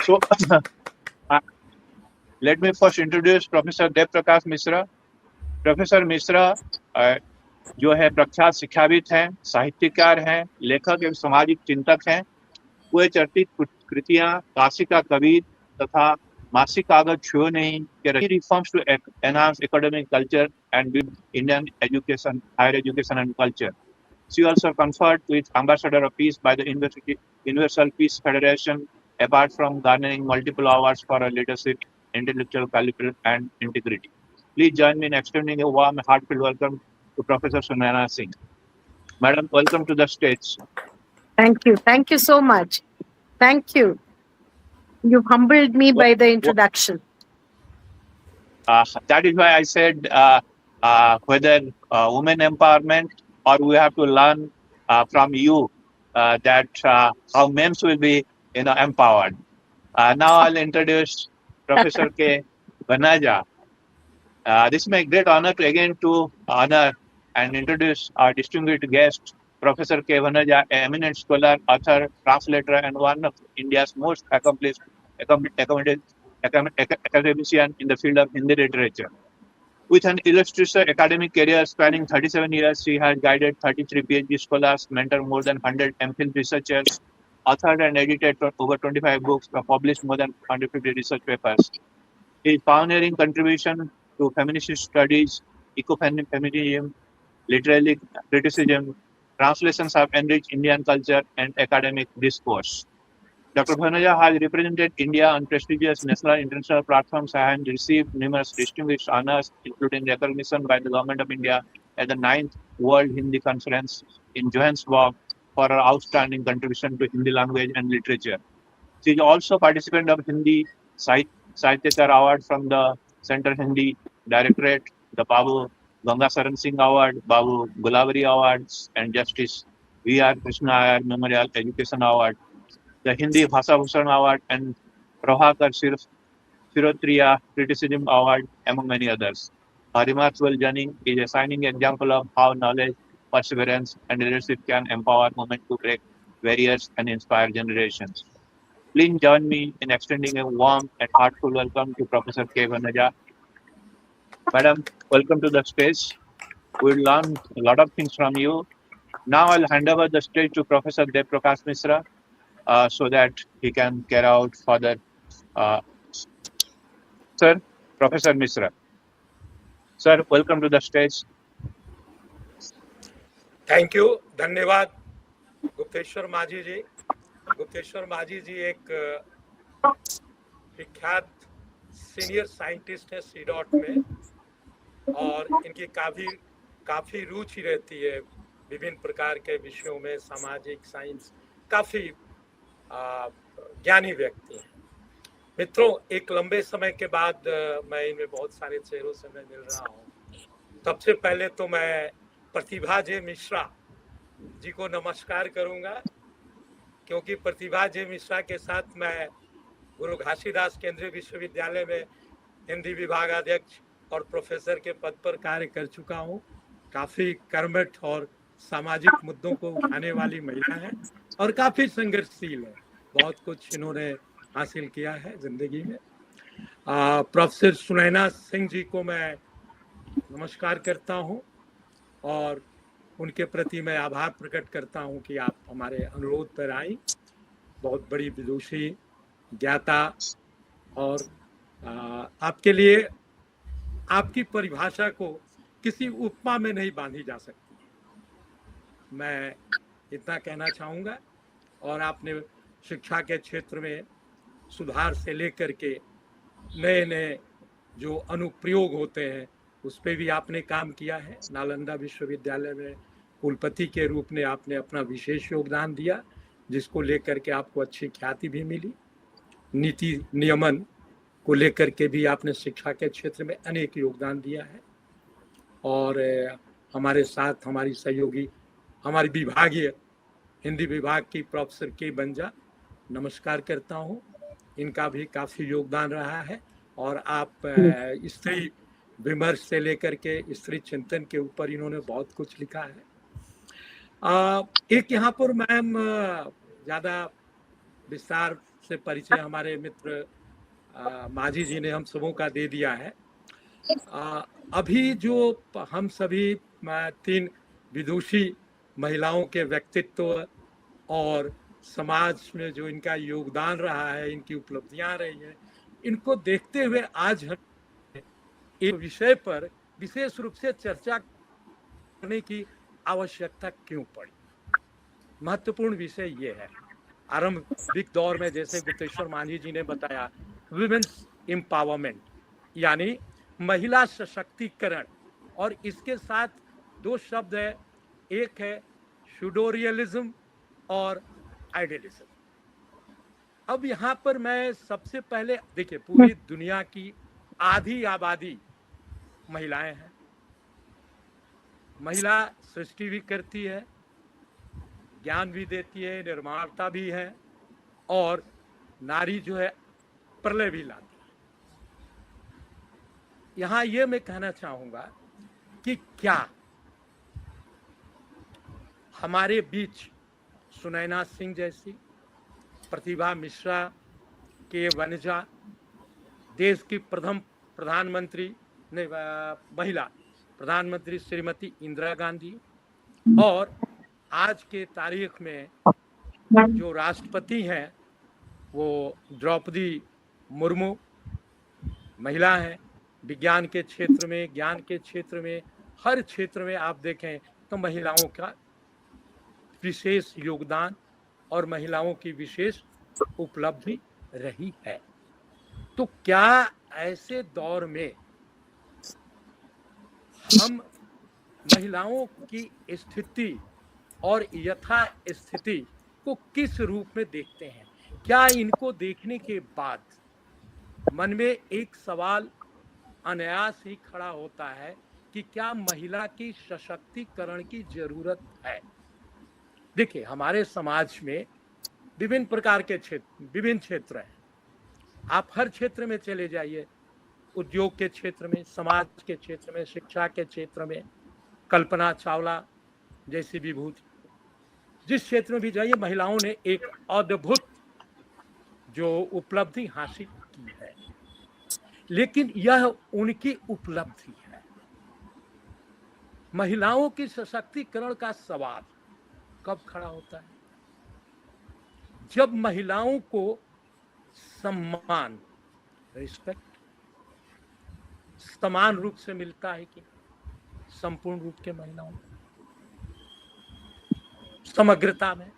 So, uh, let me first introduce Professor Dev Prakash Misra. Professor Mishra जो है प्रख्यात शिक्षाविद हैं, साहित्यकार हैं, लेखक एवं सामाजिक चिंतक हैं। वे चर्चित कृतियां काशी का कबीर तथा मासिक कागज छुओ नहीं के reforms to enhance academic culture and build Indian education, higher education and culture. She also conferred with Ambassador of Peace by the Universal Peace Federation, apart from garnering multiple awards for her leadership, intellectual caliber, and integrity. Please join me in extending a warm and heartfelt welcome to Professor Sunaina Singh. Madam, welcome to the stage. Thank you. Thank you so much. Thank you. You humbled me by the introduction. That is why I said whether women empowerment or we have to learn from you that how men will be empowered. Now I'll introduce Professor K. Vanaja. This is my great honor to honor and introduce our distinguished guest, Professor K. Vanaja, an eminent scholar, author, translator, and one of India's most accomplished academician in the field of Hindi literature. With an illustrious academic career spanning 37 years, she has guided 33 PhD scholars, mentored more than 100 MPhil researchers, authored and edited over 25 books, and published more than 150 research papers. His pioneering contribution to feminist studies, ecofeminism, literary criticism, translations have enriched Indian culture and academic discourse. Dr. Vanaja has represented India on prestigious national and international platforms and received numerous distinguished honors, including recognition by the Government of India at the 9th World Hindi Conference in Johannesburg for her outstanding contribution to Hindi language and literature. She is also participant of Hindi Sahityakar Award from the Central Hindi Directorate, the Babu Gangasaran Singh Award, Babu Gulavari Awards, and Justice V.R. Krishna Iyer Memorial Education Award, the Hindi Bhasha Bhushan Award, and Prabhakar Shirotriya Criticism Award, among many others. Her remarkable journey is a shining example of how knowledge, perseverance, and leadership can empower women to break barriers and inspire generations. Please join me in extending a warm and heartfelt welcome to Professor K. Vanaja. Madam, welcome to the stage. We'll learn a lot of things from you. Now I'll hand over the stage to Professor Dev Prakash Misra so that he can carry out further. Sir, Professor Misra. Sir, welcome to the stage. Thank you, धन्यवाद गुप्तेश्वर माझी जी. गुप्तेश्वर माझी जी एक विख्यात senior scientist है सीडॉट में और इनकी काफी रुचि रहती है विभिन्न प्रकार के विषयों में. सामाजिक साइंस, काफी ज्ञानी व्यक्ति हैं. मित्रों, एक लंबे समय के बाद मैं इनमें बहुत सारे चेहरों से मैं मिल रहा हूँ. सबसे पहले तो मैं प्रतिभा जे मिश्रा जी को नमस्कार करूंगा, क्योंकि प्रतिभा जे मिश्रा के साथ मैं गुरु घासीदास केंद्रीय विश्वविद्यालय में हिंदी विभागाध्यक्ष और प्रोफेसर के पद पर कार्य कर चुका हूं. काफी कर्मठ और सामाजिक मुद्दों को उठाने वाली महिला है और काफी संघर्षशील है. बहुत कुछ इन्होंने हासिल किया है जिंदगी में. प्रोफेसर सुनैना सिंह जी को मैं नमस्कार करता हूं और उनके प्रति मैं आभार प्रकट करता हूं कि आप हमारे अनुरोध पर आई. बहुत बड़ी विदुषी, ज्ञाता और आपके लिए आपकी परिभाषा को किसी उपमा में नहीं बांधी जा सकती. मैं इतना कहना चाहूँगा. और आपने शिक्षा के क्षेत्र में सुधार से लेकर के नए नए जो अनुप्रयोग होते हैं उस पर भी आपने काम किया है. नालंदा विश्वविद्यालय में कुलपति के रूप में आपने अपना विशेष योगदान दिया, जिसको लेकर के आपको अच्छी ख्याति भी मिली. नीति नियमन को लेकर के भी आपने शिक्षा के क्षेत्र में अनेक योगदान दिया है. और हमारे साथ हमारी सहयोगी, हमारी विभागीय हिंदी विभाग की प्रोफेसर के बंजा, नमस्कार करता हूँ. इनका भी काफ़ी योगदान रहा है और आप स्त्री विमर्श से लेकर के स्त्री चिंतन के ऊपर इन्होंने बहुत कुछ लिखा है. एक यहाँ पर मैम ज़्यादा विस्तार से परिचय हमारे मित्र माझी जी ने हम सबों का दे दिया है। अभी जो हम सभी 3 विदुषी महिलाओं के व्यक्तित्व और समाज में जो इनका योगदान रहा है, इनकी उपलब्धियां रही हैं, इनको देखते हुए आज हम एक विषय पर विशेष रूप से चर्चा करने की आवश्यकता क्यों पड़ी। महत्वपूर्ण विषय ये है, आरंभिक दौर में जैसे गुप्तेश्वर मांझी जी ने बताया, वुमेन्स एम्पावरमेंट यानी महिला सशक्तिकरण, और इसके साथ 2 शब्द है, एक है शुडोरियलिज्म और आइडियलिज्म। अब यहाँ पर मैं सबसे पहले देखिए, पूरी दुनिया की आधी आबादी महिलाएं हैं। महिला सृष्टि भी करती है, ज्ञान भी देती है, निर्माणता भी है, और नारी जो है प्रलय भी लाती है। यहाँ ये मैं कहना चाहूंगा कि क्या हमारे बीच सुनैना सिंह जैसी, प्रतिभा मिश्रा, के वनजा, देश की प्रथम प्रधानमंत्री महिला प्रधानमंत्री श्रीमती इंदिरा गांधी, और आज के तारीख में जो राष्ट्रपति हैं वो द्रौपदी मुर्मू महिला हैं। विज्ञान के क्षेत्र में, ज्ञान के क्षेत्र में, हर क्षेत्र में आप देखें तो महिलाओं का विशेष योगदान और महिलाओं की विशेष उपलब्धि रही है। तो क्या ऐसे दौर में हम महिलाओं की स्थिति और यथा स्थिति को किस रूप में देखते हैं? क्या इनको देखने के बाद मन में एक सवाल अनायास ही खड़ा होता है कि क्या महिला की सशक्तिकरण की जरूरत है? देखिए, हमारे समाज में विभिन्न प्रकार के क्षेत्र, विभिन्न क्षेत्र हैं। आप हर क्षेत्र में चले जाइए, उद्योग के क्षेत्र में, समाज के क्षेत्र में, शिक्षा के क्षेत्र में, कल्पना चावला जैसी विभूति, जिस क्षेत्र में भी जाइए, महिलाओं ने एक अद्भुत जो उपलब्धि हासिल की है। लेकिन यह उनकी उपलब्धि है। महिलाओं की सशक्तिकरण का सवाल कब खड़ा होता है? जब महिलाओं को सम्मान, रिस्पेक्ट समान रूप से मिलता है कि संपूर्ण रूप के महिलाओं समग्रता में।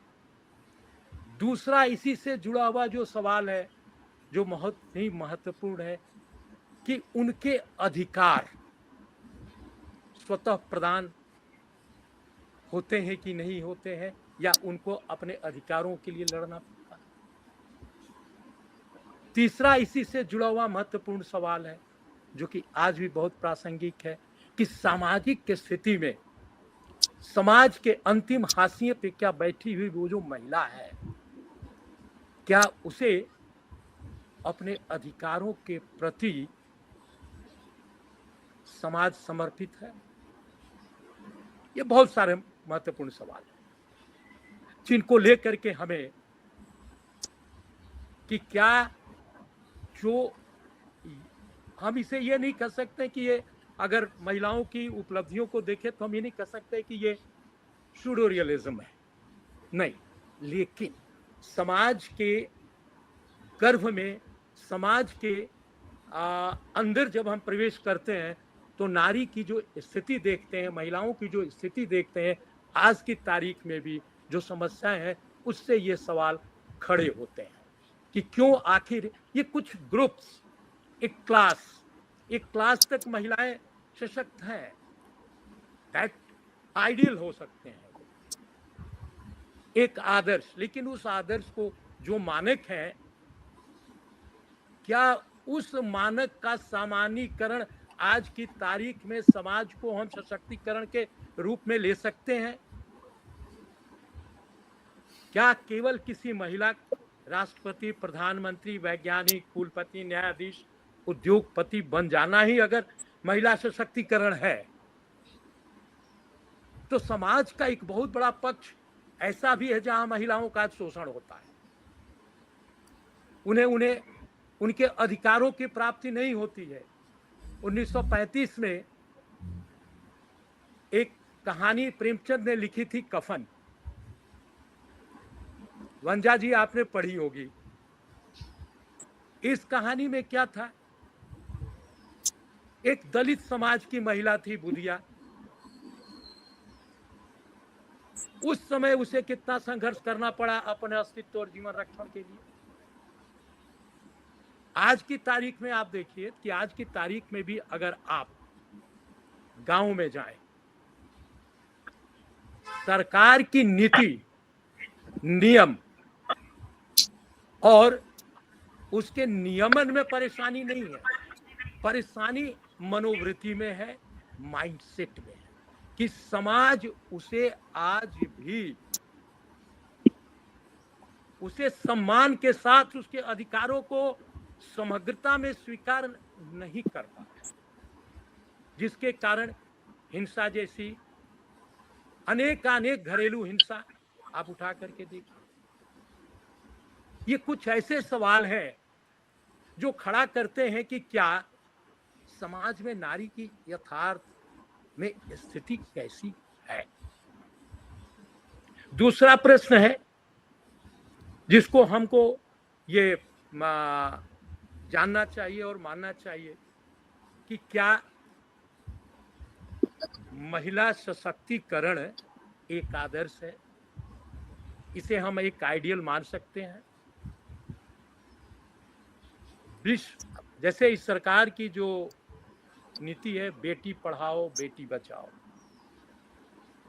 दूसरा इसी से जुड़ा हुआ जो सवाल है, जो बहुत ही महत्वपूर्ण है, कि उनके अधिकार स्वतः प्रदान होते हैं कि नहीं होते हैं, या उनको अपने अधिकारों के लिए लड़ना पड़ता है। तीसरा इसी से जुड़ा हुआ महत्वपूर्ण सवाल है, जो कि आज भी बहुत प्रासंगिक है, कि सामाजिक स्थिति में समाज के अंतिम हाशिए पे क्या बैठी हुई वो जो महिला है, क्या उसे अपने अधिकारों के प्रति समाज समर्पित है? ये बहुत सारे महत्वपूर्ण सवाल हैं जिनको लेकर के हमें, कि क्या जो हम इसे ये नहीं कह सकते कि ये, अगर महिलाओं की उपलब्धियों को देखें तो हम ये नहीं कह सकते कि ये सूडोरियलिज्म है, नहीं। लेकिन समाज के गर्भ में, समाज के अंदर जब हम प्रवेश करते हैं तो नारी की जो स्थिति देखते हैं, महिलाओं की जो स्थिति देखते हैं, आज की तारीख में भी जो समस्याएं हैं, उससे ये सवाल खड़े होते हैं कि क्यों आखिर ये कुछ ग्रुप्स, एक क्लास तक महिलाएं सशक्त हैं, दैट आइडियल हो सकते हैं, एक आदर्श। लेकिन उस आदर्श को जो मानक है, क्या उस मानक का सामान्यीकरण आज की तारीख में समाज को हम सशक्तिकरण के रूप में ले सकते हैं? क्या केवल किसी महिला राष्ट्रपति, प्रधानमंत्री, वैज्ञानिक, कुलपति, न्यायाधीश, उद्योगपति बन जाना ही अगर महिला सशक्तिकरण है? तो समाज का एक बहुत बड़ा पक्ष ऐसा भी है जहां महिलाओं का शोषण होता है। उन्हें उन्हें उनके अधिकारों की प्राप्ति नहीं होती है। 1935 में एक कहानी प्रेमचंद ने लिखी थी, कफन। वंजा जी आपने पढ़ी होगी। इस कहानी में क्या था, एक दलित समाज की महिला थी बुधिया। उस समय उसे कितना संघर्ष करना पड़ा अपने अस्तित्व और जीवन रक्षण के लिए। आज की तारीख में आप देखिए कि आज की तारीख में भी अगर आप गांव में जाएं, सरकार की नीति, नियम और उसके नियमन में परेशानी नहीं है, परेशानी मनोवृत्ति में है, माइंडसेट में है कि समाज उसे आज भी उसे सम्मान के साथ उसके अधिकारों को समग्रता में स्वीकार नहीं कर पा रहा, जिसके कारण हिंसा जैसी अनेक घरेलू हिंसा आप उठा करके देखिए। ये कुछ ऐसे सवाल हैं जो खड़ा करते हैं कि क्या समाज में नारी की यथार्थ में स्थिति कैसी है। दूसरा प्रश्न है जिसको हमको ये जानना चाहिए और मानना चाहिए कि क्या महिला सशक्तिकरण एक आदर्श है, इसे हम एक आइडियल मान सकते हैं। विश्व जैसे इस सरकार की जो नीति है, बेटी पढ़ाओ बेटी बचाओ,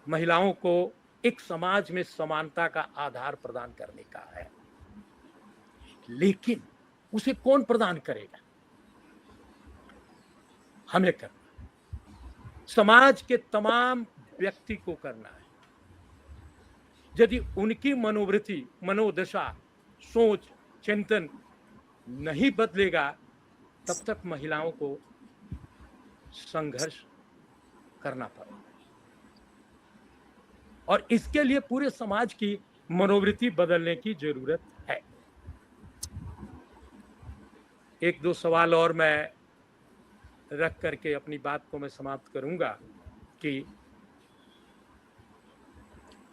महिलाओं को एक समाज में समानता का आधार प्रदान करने का है, लेकिन उसे कौन प्रदान करेगा? हमें करना, समाज के तमाम व्यक्ति को करना है। यदि उनकी मनोवृत्ति, मनोदशा, सोच, चिंतन नहीं बदलेगा, तब तक महिलाओं को संघर्ष करना पड़ेगा और इसके लिए पूरे समाज की मनोवृत्ति बदलने की जरूरत है। एक दो सवाल और मैं रख करके अपनी बात को मैं समाप्त करूंगा कि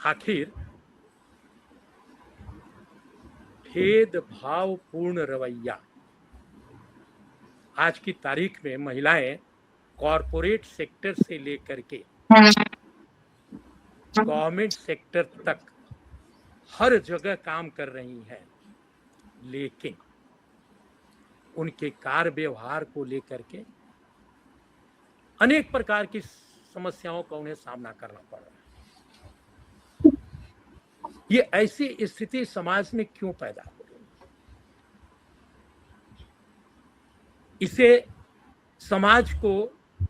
आखिर भेदभावपूर्ण रवैया, आज की तारीख में महिलाएं कॉरपोरेट सेक्टर से लेकर के गवर्नमेंट सेक्टर तक हर जगह काम कर रही हैं, लेकिन उनके कार्य व्यवहार को लेकर के अनेक प्रकार की समस्याओं का उन्हें सामना करना पड़ रहा है। ये ऐसी स्थिति समाज में क्यों पैदा हो रही है? इसे समाज को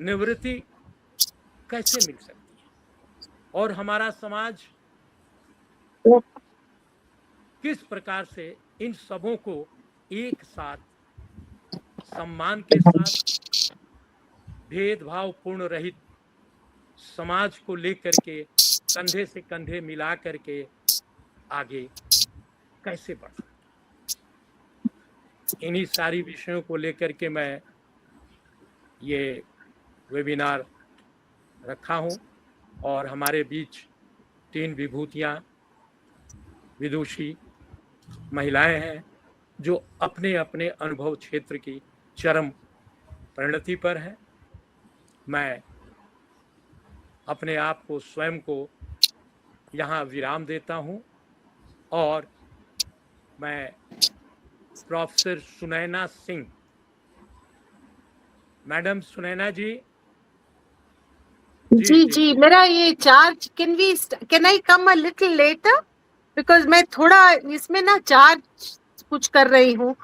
निवृत्ति कैसे मिल सकती है और हमारा समाज किस प्रकार से इन सबों को एक साथ सम्मान के साथ भेदभावपूर्ण रहित समाज को लेकर के कंधे से कंधे मिला करके आगे कैसे बढ़ सकते? इन्हीं सारी विषयों को लेकर के मैं ये वेबिनार रखा हूं और हमारे बीच 3 विभूतियां, विदुषी महिलाएं हैं जो अपने अपने अनुभव क्षेत्र की चरम परिणति पर हैं। मैं अपने आप को, स्वयं को यहाँ विराम देता हूँ और मैं प्रोफेसर सुनैना सिंह, मैडम सुनैना जी। जी, मेरा ये charge, can I come a little letter, because मैं थोड़ा इसमें ना चार्ज कुछ कर रही हूँ,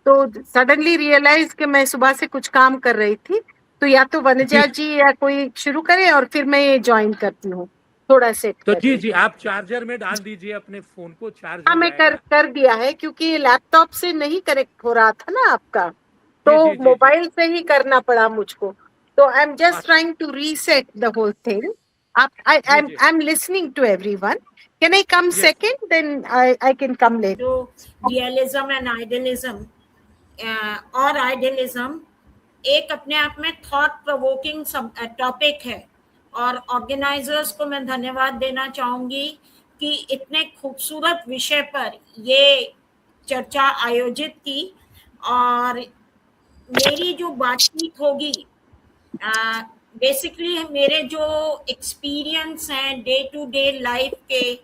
तो सडनली रियलाइज कि मैं सुबह से कुछ काम कर रही थी, तो या तो वनजा जी या कोई शुरू करे और फिर मैं ये ज्वाइन करती हूँ थोड़ा सेट। तो जी आप चार्जर में डाल दीजिए अपने फोन को, चार्ज हाँ, मैं कर दिया है, क्योंकि लैपटॉप से नहीं कनेक्ट हो रहा था ना आपका, तो मोबाइल से ही करना पड़ा मुझको। तो I am just trying to reset the whole thing. I'm listening to everyone. Can I come Yes. second? Then I can come later. जो रियलिज्म एंड आइडियलिज्म और आइडियलिज्म एक अपने आप में थॉट प्रोवोकिंग टॉपिक है, और ऑर्गेनाइजर्स को मैं धन्यवाद देना चाहूंगी कि इतने खूबसूरत विषय पर ये चर्चा आयोजित की। और मेरी जो बातचीत होगी बेसिकली मेरे जो एक्सपीरियंस हैं डे टू डे लाइफ के,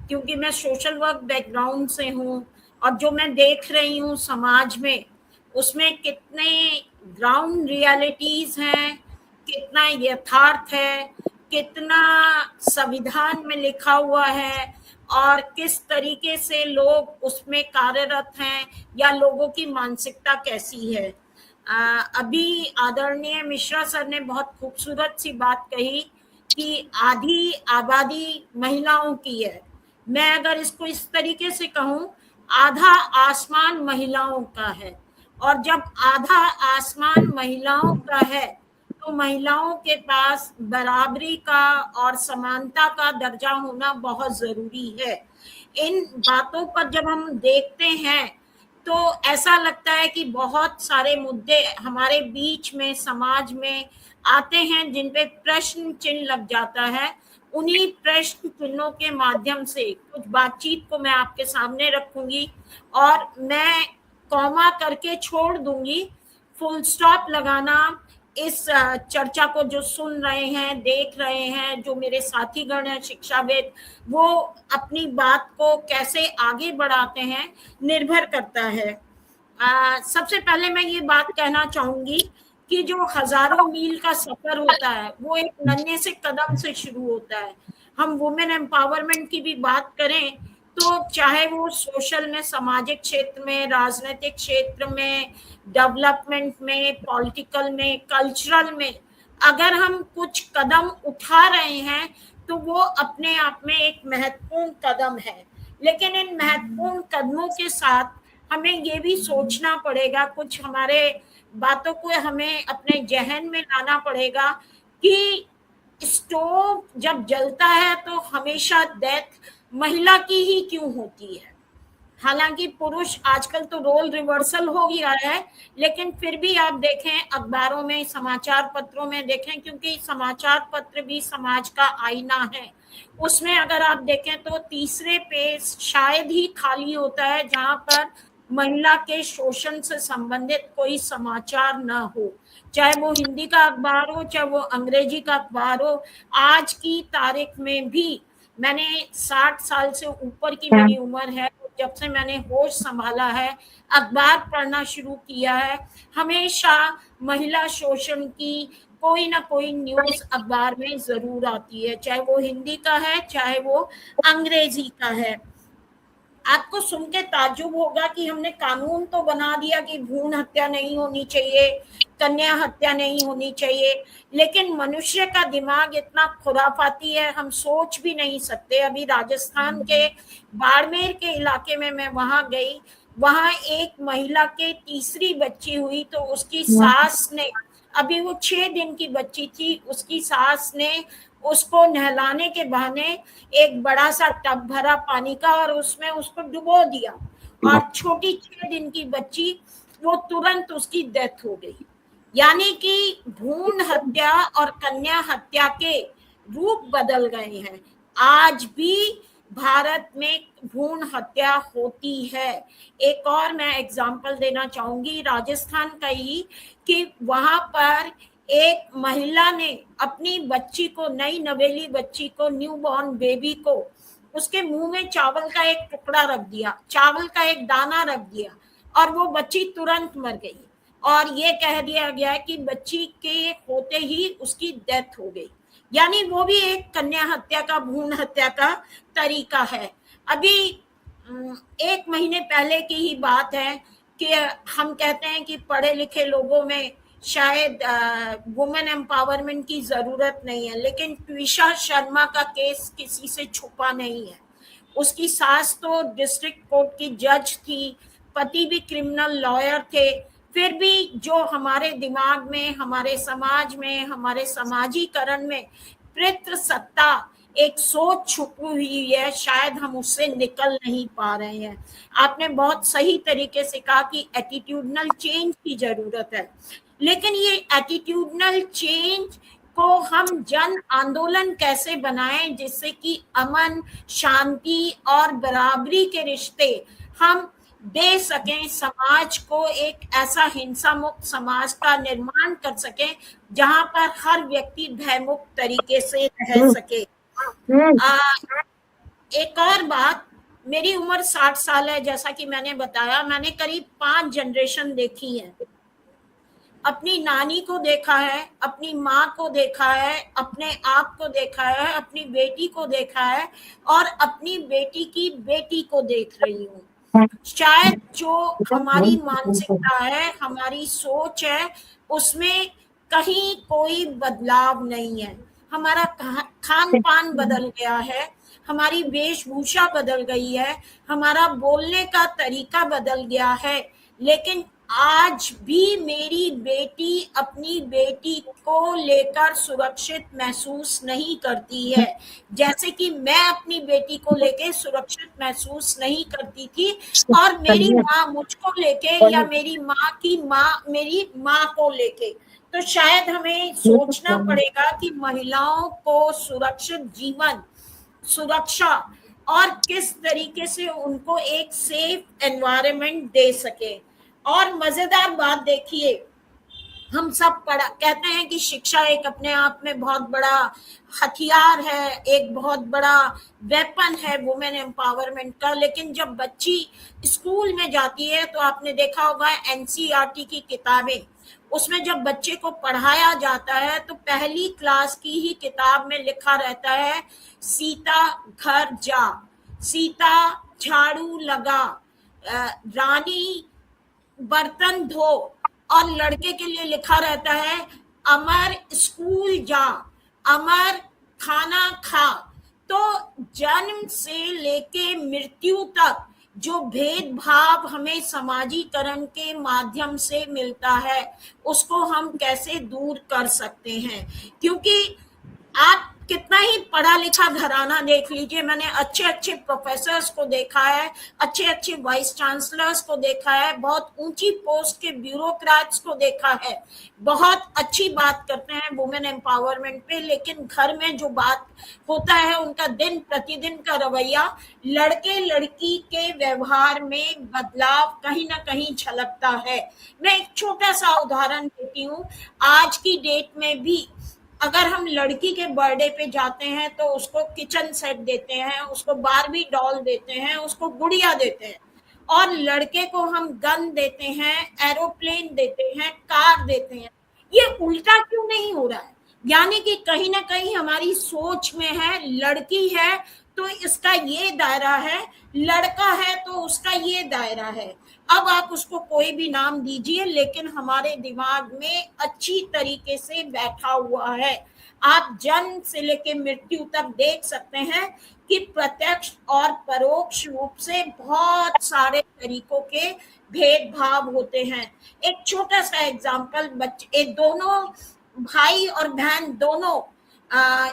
क्योंकि मैं सोशल वर्क बैकग्राउंड से हूँ, और जो मैं देख रही हूँ समाज में उसमें कितने ग्राउंड रियलिटीज हैं, कितना यथार्थ है, कितना संविधान में लिखा हुआ है, और किस तरीके से लोग उसमें कार्यरत हैं या लोगों की मानसिकता कैसी है। अभी आदरणीय मिश्रा सर ने बहुत खूबसूरत सी बात कही कि आधी आबादी महिलाओं की है। मैं अगर इसको इस तरीके से कहूँ, आधा आसमान महिलाओं का है, और जब आधा आसमान महिलाओं का है तो महिलाओं के पास बराबरी का और समानता का दर्जा होना बहुत जरूरी है। इन बातों पर जब हम देखते हैं तो ऐसा लगता है कि बहुत सारे मुद्दे हमारे बीच में समाज में आते हैं जिन पे प्रश्न चिन्ह लग जाता है। उन्हीं प्रश्न चिन्हों के माध्यम से कुछ बातचीत को मैं आपके सामने रखूंगी, और मैं कॉमा करके छोड़ दूंगी। फुल स्टॉप लगाना इस चर्चा को जो सुन रहे हैं, देख रहे हैं, जो मेरे साथीगण हैं शिक्षाविद, वो अपनी बात को कैसे आगे बढ़ाते हैं निर्भर करता है। सबसे पहले मैं ये बात कहना चाहूंगी कि जो हजारों मील का सफर होता है वो एक नन्हे से कदम से शुरू होता है। हम वुमेन एम्पावरमेंट की भी बात करें तो चाहे वो सोशल में, सामाजिक क्षेत्र में, राजनीतिक क्षेत्र में, डेवलपमेंट में, पॉलिटिकल में, कल्चरल में, अगर हम कुछ कदम उठा रहे हैं तो वो अपने आप में एक महत्वपूर्ण कदम है। लेकिन इन महत्वपूर्ण कदमों के साथ हमें ये भी सोचना पड़ेगा, कुछ हमारे बातों को हमें अपने जहन में लाना पड़ेगा कि स्टोव जब जलता है तो हमेशा डेथ महिला की ही क्यों होती है। हालांकि पुरुष आजकल तो रोल रिवर्सल हो गया है, लेकिन फिर भी आप देखें अखबारों में, समाचार पत्रों में देखें, क्योंकि समाचार पत्र भी समाज का आईना है, उसमें अगर आप देखें तो तीसरे पेज शायद ही खाली होता है जहां पर महिला के शोषण से संबंधित कोई समाचार ना हो, चाहे वो हिंदी का अखबार हो, चाहे वो अंग्रेजी का अखबार हो। आज की तारीख में भी मैंने 60 साल से ऊपर की मेरी उम्र है, जब से मैंने होश संभाला है, अखबार पढ़ना शुरू किया है, हमेशा महिला शोषण की कोई ना कोई न्यूज अखबार में जरूर आती है, चाहे वो हिंदी का है, चाहे वो अंग्रेजी का है। आपको सुन के ताज्जुब होगा कि हमने कानून तो बना दिया कि भ्रूण हत्या नहीं होनी चाहिए, कन्या हत्या नहीं होनी चाहिए, लेकिन मनुष्य का दिमाग इतना खुराफाती है, हम सोच भी नहीं सकते। अभी राजस्थान के बाड़मेर के इलाके में मैं वहां गई, वहां एक महिला के तीसरी बच्ची हुई तो उसकी सास ने, अभी वो 6 दिन की बच्ची थी, उसकी सास ने उसको नहलाने के बहाने एक बड़ा सा टब भरा पानी का और उसमें उसको डुबो दिया, और छोटी 6 दिन की बच्ची, वो तुरंत उसकी डेथ हो गई। यानी कि भ्रूण हत्या और कन्या हत्या के रूप बदल गए हैं। आज भी भारत में भ्रूण हत्या होती है। एक और मैं एग्जांपल देना चाहूंगी राजस्थान का ही, कि वहां पर एक महिला ने अपनी बच्ची को, नई नवेली बच्ची को, न्यू बॉर्न बेबी को, उसके मुंह में चावल का एक टुकड़ा रख दिया, चावल का एक दाना रख दिया, और वो बच्ची तुरंत मर गई, और ये कह दिया गया कि बच्ची के होते ही उसकी डेथ हो गई। यानी वो भी एक कन्या हत्या का, भ्रूण हत्या का तरीका है। अभी 1 महीने पहले की ही बात है कि हम कहते हैं कि पढ़े लिखे लोगों में शायद वुमेन एम्पावरमेंट की जरूरत नहीं है, लेकिन ट्विशा शर्मा का केस किसी से छुपा नहीं है। उसकी सास तो डिस्ट्रिक्ट कोर्ट की जज थी, पति भी क्रिमिनल लॉयर थे, फिर भी जो हमारे दिमाग में, हमारे समाज में, हमारे समाजीकरण में पितृ सत्ता एक सोच छुपी हुई है, शायद हम उससे निकल नहीं पा रहे हैं। आपने बहुत सही तरीके से कहा कि एटीट्यूडनल चेंज की जरूरत है, लेकिन ये एटीट्यूडनल चेंज को हम जन आंदोलन कैसे बनाएं जिससे कि अमन, शांति और बराबरी के रिश्ते हम दे सकें, समाज को एक ऐसा हिंसा मुक्त समाज का निर्माण कर सकें जहां पर हर व्यक्ति भयमुक्त तरीके से रह सके। एक और बात, मेरी उम्र 60 साल है, जैसा कि मैंने बताया, मैंने करीब 5 जनरेशन देखी है। अपनी नानी को देखा है, अपनी माँ को देखा है, अपने आप को देखा है, अपनी बेटी को देखा है और अपनी बेटी की बेटी को देख रही हूँ। शायद जो हमारी मानसिकता है, हमारी सोच है, उसमें कहीं कोई बदलाव नहीं है। हमारा खान पान बदल गया है, हमारी वेशभूषा बदल गई है, हमारा बोलने का तरीका बदल गया है, लेकिन आज भी मेरी बेटी अपनी बेटी को लेकर सुरक्षित महसूस नहीं करती है, जैसे कि मैं अपनी बेटी को लेकर सुरक्षित महसूस नहीं करती थी, और मेरी माँ मुझको लेके या मेरी माँ की माँ मेरी माँ को लेके। तो शायद हमें सोचना पड़ेगा कि महिलाओं को सुरक्षित जीवन, सुरक्षा और किस तरीके से उनको एक सेफ एनवायरनमेंट दे सके। और मजेदार बात देखिए, हम सब कहते हैं कि शिक्षा एक अपने आप में बहुत बड़ा हथियार है, एक बहुत बड़ा वेपन है वुमेन एम्पावरमेंट का, लेकिन जब बच्ची स्कूल में जाती है तो आपने देखा होगा एनसीईआरटी की किताबें, उसमें जब बच्चे को पढ़ाया जाता है तो पहली क्लास की ही किताब में लिखा रहता है, सीता घर जा, सीता झाड़ू लगा, रानी बर्तन धो, और लड़के के लिए लिखा रहता है, अमर स्कूल जा, अमर खाना खा। तो जन्म से लेके मृत्यु तक जो भेदभाव हमें समाजीकरण के माध्यम से मिलता है, उसको हम कैसे दूर कर सकते हैं? क्योंकि आप कितना ही पढ़ा लिखा घराना देख लीजिए, मैंने अच्छे अच्छे प्रोफेसर्स को देखा है, अच्छे अच्छे वाइस चांसलर्स को देखा है, बहुत ऊंची पोस्ट के ब्यूरोक्रेट्स को देखा है, बहुत अच्छी बात करते हैं वुमेन एम्पावरमेंट पे, लेकिन घर में जो बात होता है, उनका दिन प्रतिदिन का रवैया, लड़के लड़की के व्यवहार में बदलाव कहीं ना कहीं झलकता है। मैं एक छोटा सा उदाहरण देती हूँ। आज की डेट में भी अगर हम लड़की के बर्थडे पे जाते हैं तो उसको किचन सेट देते हैं, उसको बारबी डॉल देते हैं, उसको गुड़िया देते हैं, और लड़के को हम गन देते हैं, एरोप्लेन देते हैं, कार देते हैं। ये उल्टा क्यों नहीं हो रहा है? यानी कि कहीं ना कहीं हमारी सोच में है, लड़की है तो इसका ये दायरा है, लड़का है तो उसका ये दायरा है। अब आप उसको कोई भी नाम दीजिए, लेकिन हमारे दिमाग में अच्छी तरीके से बैठा हुआ है। आप जन्म से लेके मृत्यु तक देख सकते हैं कि प्रत्यक्ष और परोक्ष रूप से बहुत सारे तरीकों के भेदभाव होते हैं। एक छोटा सा एग्जाम्पल, बच्चे दोनों भाई और बहन दोनों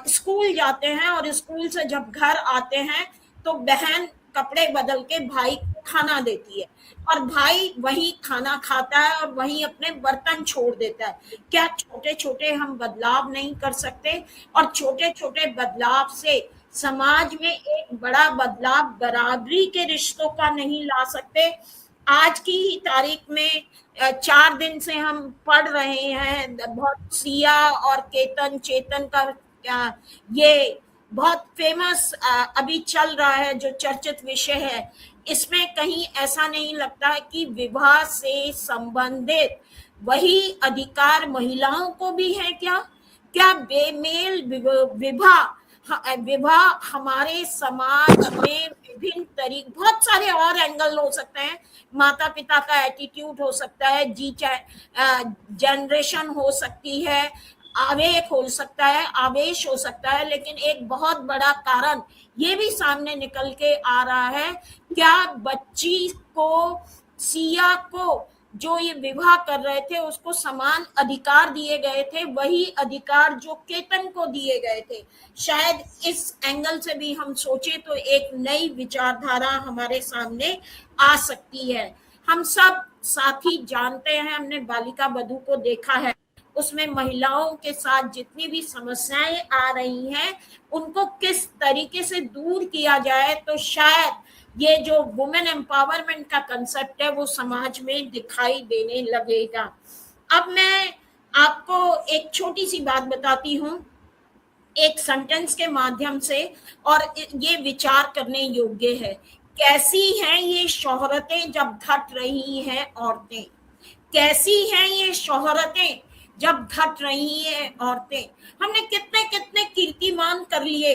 स्कूल जाते हैं, और स्कूल से जब घर आते हैं तो बहन कपड़े बदल के भाई को खाना देती है, और भाई वही खाना खाता है और वही अपने बर्तन छोड़ देता है। क्या छोटे छोटे हम बदलाव नहीं कर सकते? और छोटे छोटे बदलाव से समाज में एक बड़ा बदलाव बराबरी के रिश्तों का नहीं ला सकते? आज की ही तारीख में 4 दिन से हम पढ़ रहे हैं, बहुत सिया और केतन चेतन का ये बहुत फेमस अभी चल रहा है, जो चर्चित विषय है। इसमें कहीं ऐसा नहीं लगता है कि विवाह से संबंधित वही अधिकार महिलाओं को भी है क्या? क्या बेमेल विवाह हमारे समाज में विभिन्न तरीके, बहुत सारे और एंगल हो सकते हैं, माता पिता का एटीट्यूड हो सकता है, जनरेशन हो सकती है, आवेग हो सकता है, आवेश हो सकता है, लेकिन एक बहुत बड़ा कारण ये भी सामने निकल के आ रहा है, क्या बच्ची को, सिया को जो ये विवाह कर रहे थे उसको समान अधिकार दिए गए थे, वही अधिकार जो केतन को दिए गए थे। शायद इस एंगल से भी हम सोचे तो एक नई विचारधारा हमारे सामने आ सकती है। हम सब साथी जानते हैं, हमने बालिका वधू को देखा है, उसमें महिलाओं के साथ जितनी भी समस्याएं आ रही हैं उनको किस तरीके से दूर किया जाए, तो शायद ये जो वुमेन एम्पावरमेंट का कंसेप्ट है वो समाज में दिखाई देने लगेगा। अब मैं आपको एक छोटी सी बात बताती हूँ एक सेंटेंस के माध्यम से, और ये विचार करने योग्य है। कैसी हैं ये शोहरतें जब घट रही हैं औरतें, कैसी हैं ये शोहरतें जब घट रही हैं औरतें। हमने कितने कितने कीर्तिमान कर लिए,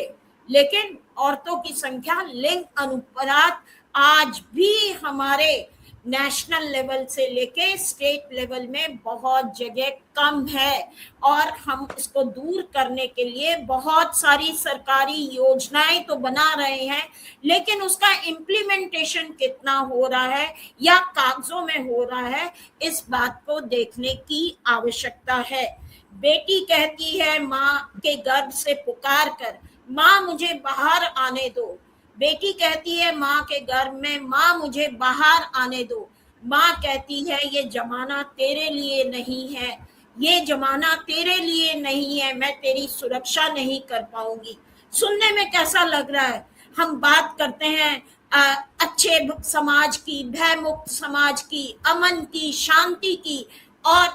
लेकिन औरतों की संख्या लिंग अनुपात आज भी हमारे नेशनल लेवल से लेके स्टेट लेवल में बहुत जगह कम है, और हम इसको दूर करने के लिए बहुत सारी सरकारी योजनाएं तो बना रहे हैं, लेकिन उसका इम्प्लीमेंटेशन कितना हो रहा है या कागजों में हो रहा है, इस बात को देखने की आवश्यकता है। बेटी कहती है माँ के गर्भ से पुकार कर, माँ मुझे बाहर आने दो। बेटी कहती है माँ के गर्भ में, माँ मुझे बाहर आने दो। माँ कहती है ये जमाना तेरे लिए नहीं है, ये जमाना तेरे लिए नहीं है, मैं तेरी सुरक्षा नहीं कर पाऊंगी। सुनने में कैसा लग रहा है? हम बात करते हैं अच्छे समाज की, भय मुक्त समाज की, अमन की, शांति की, और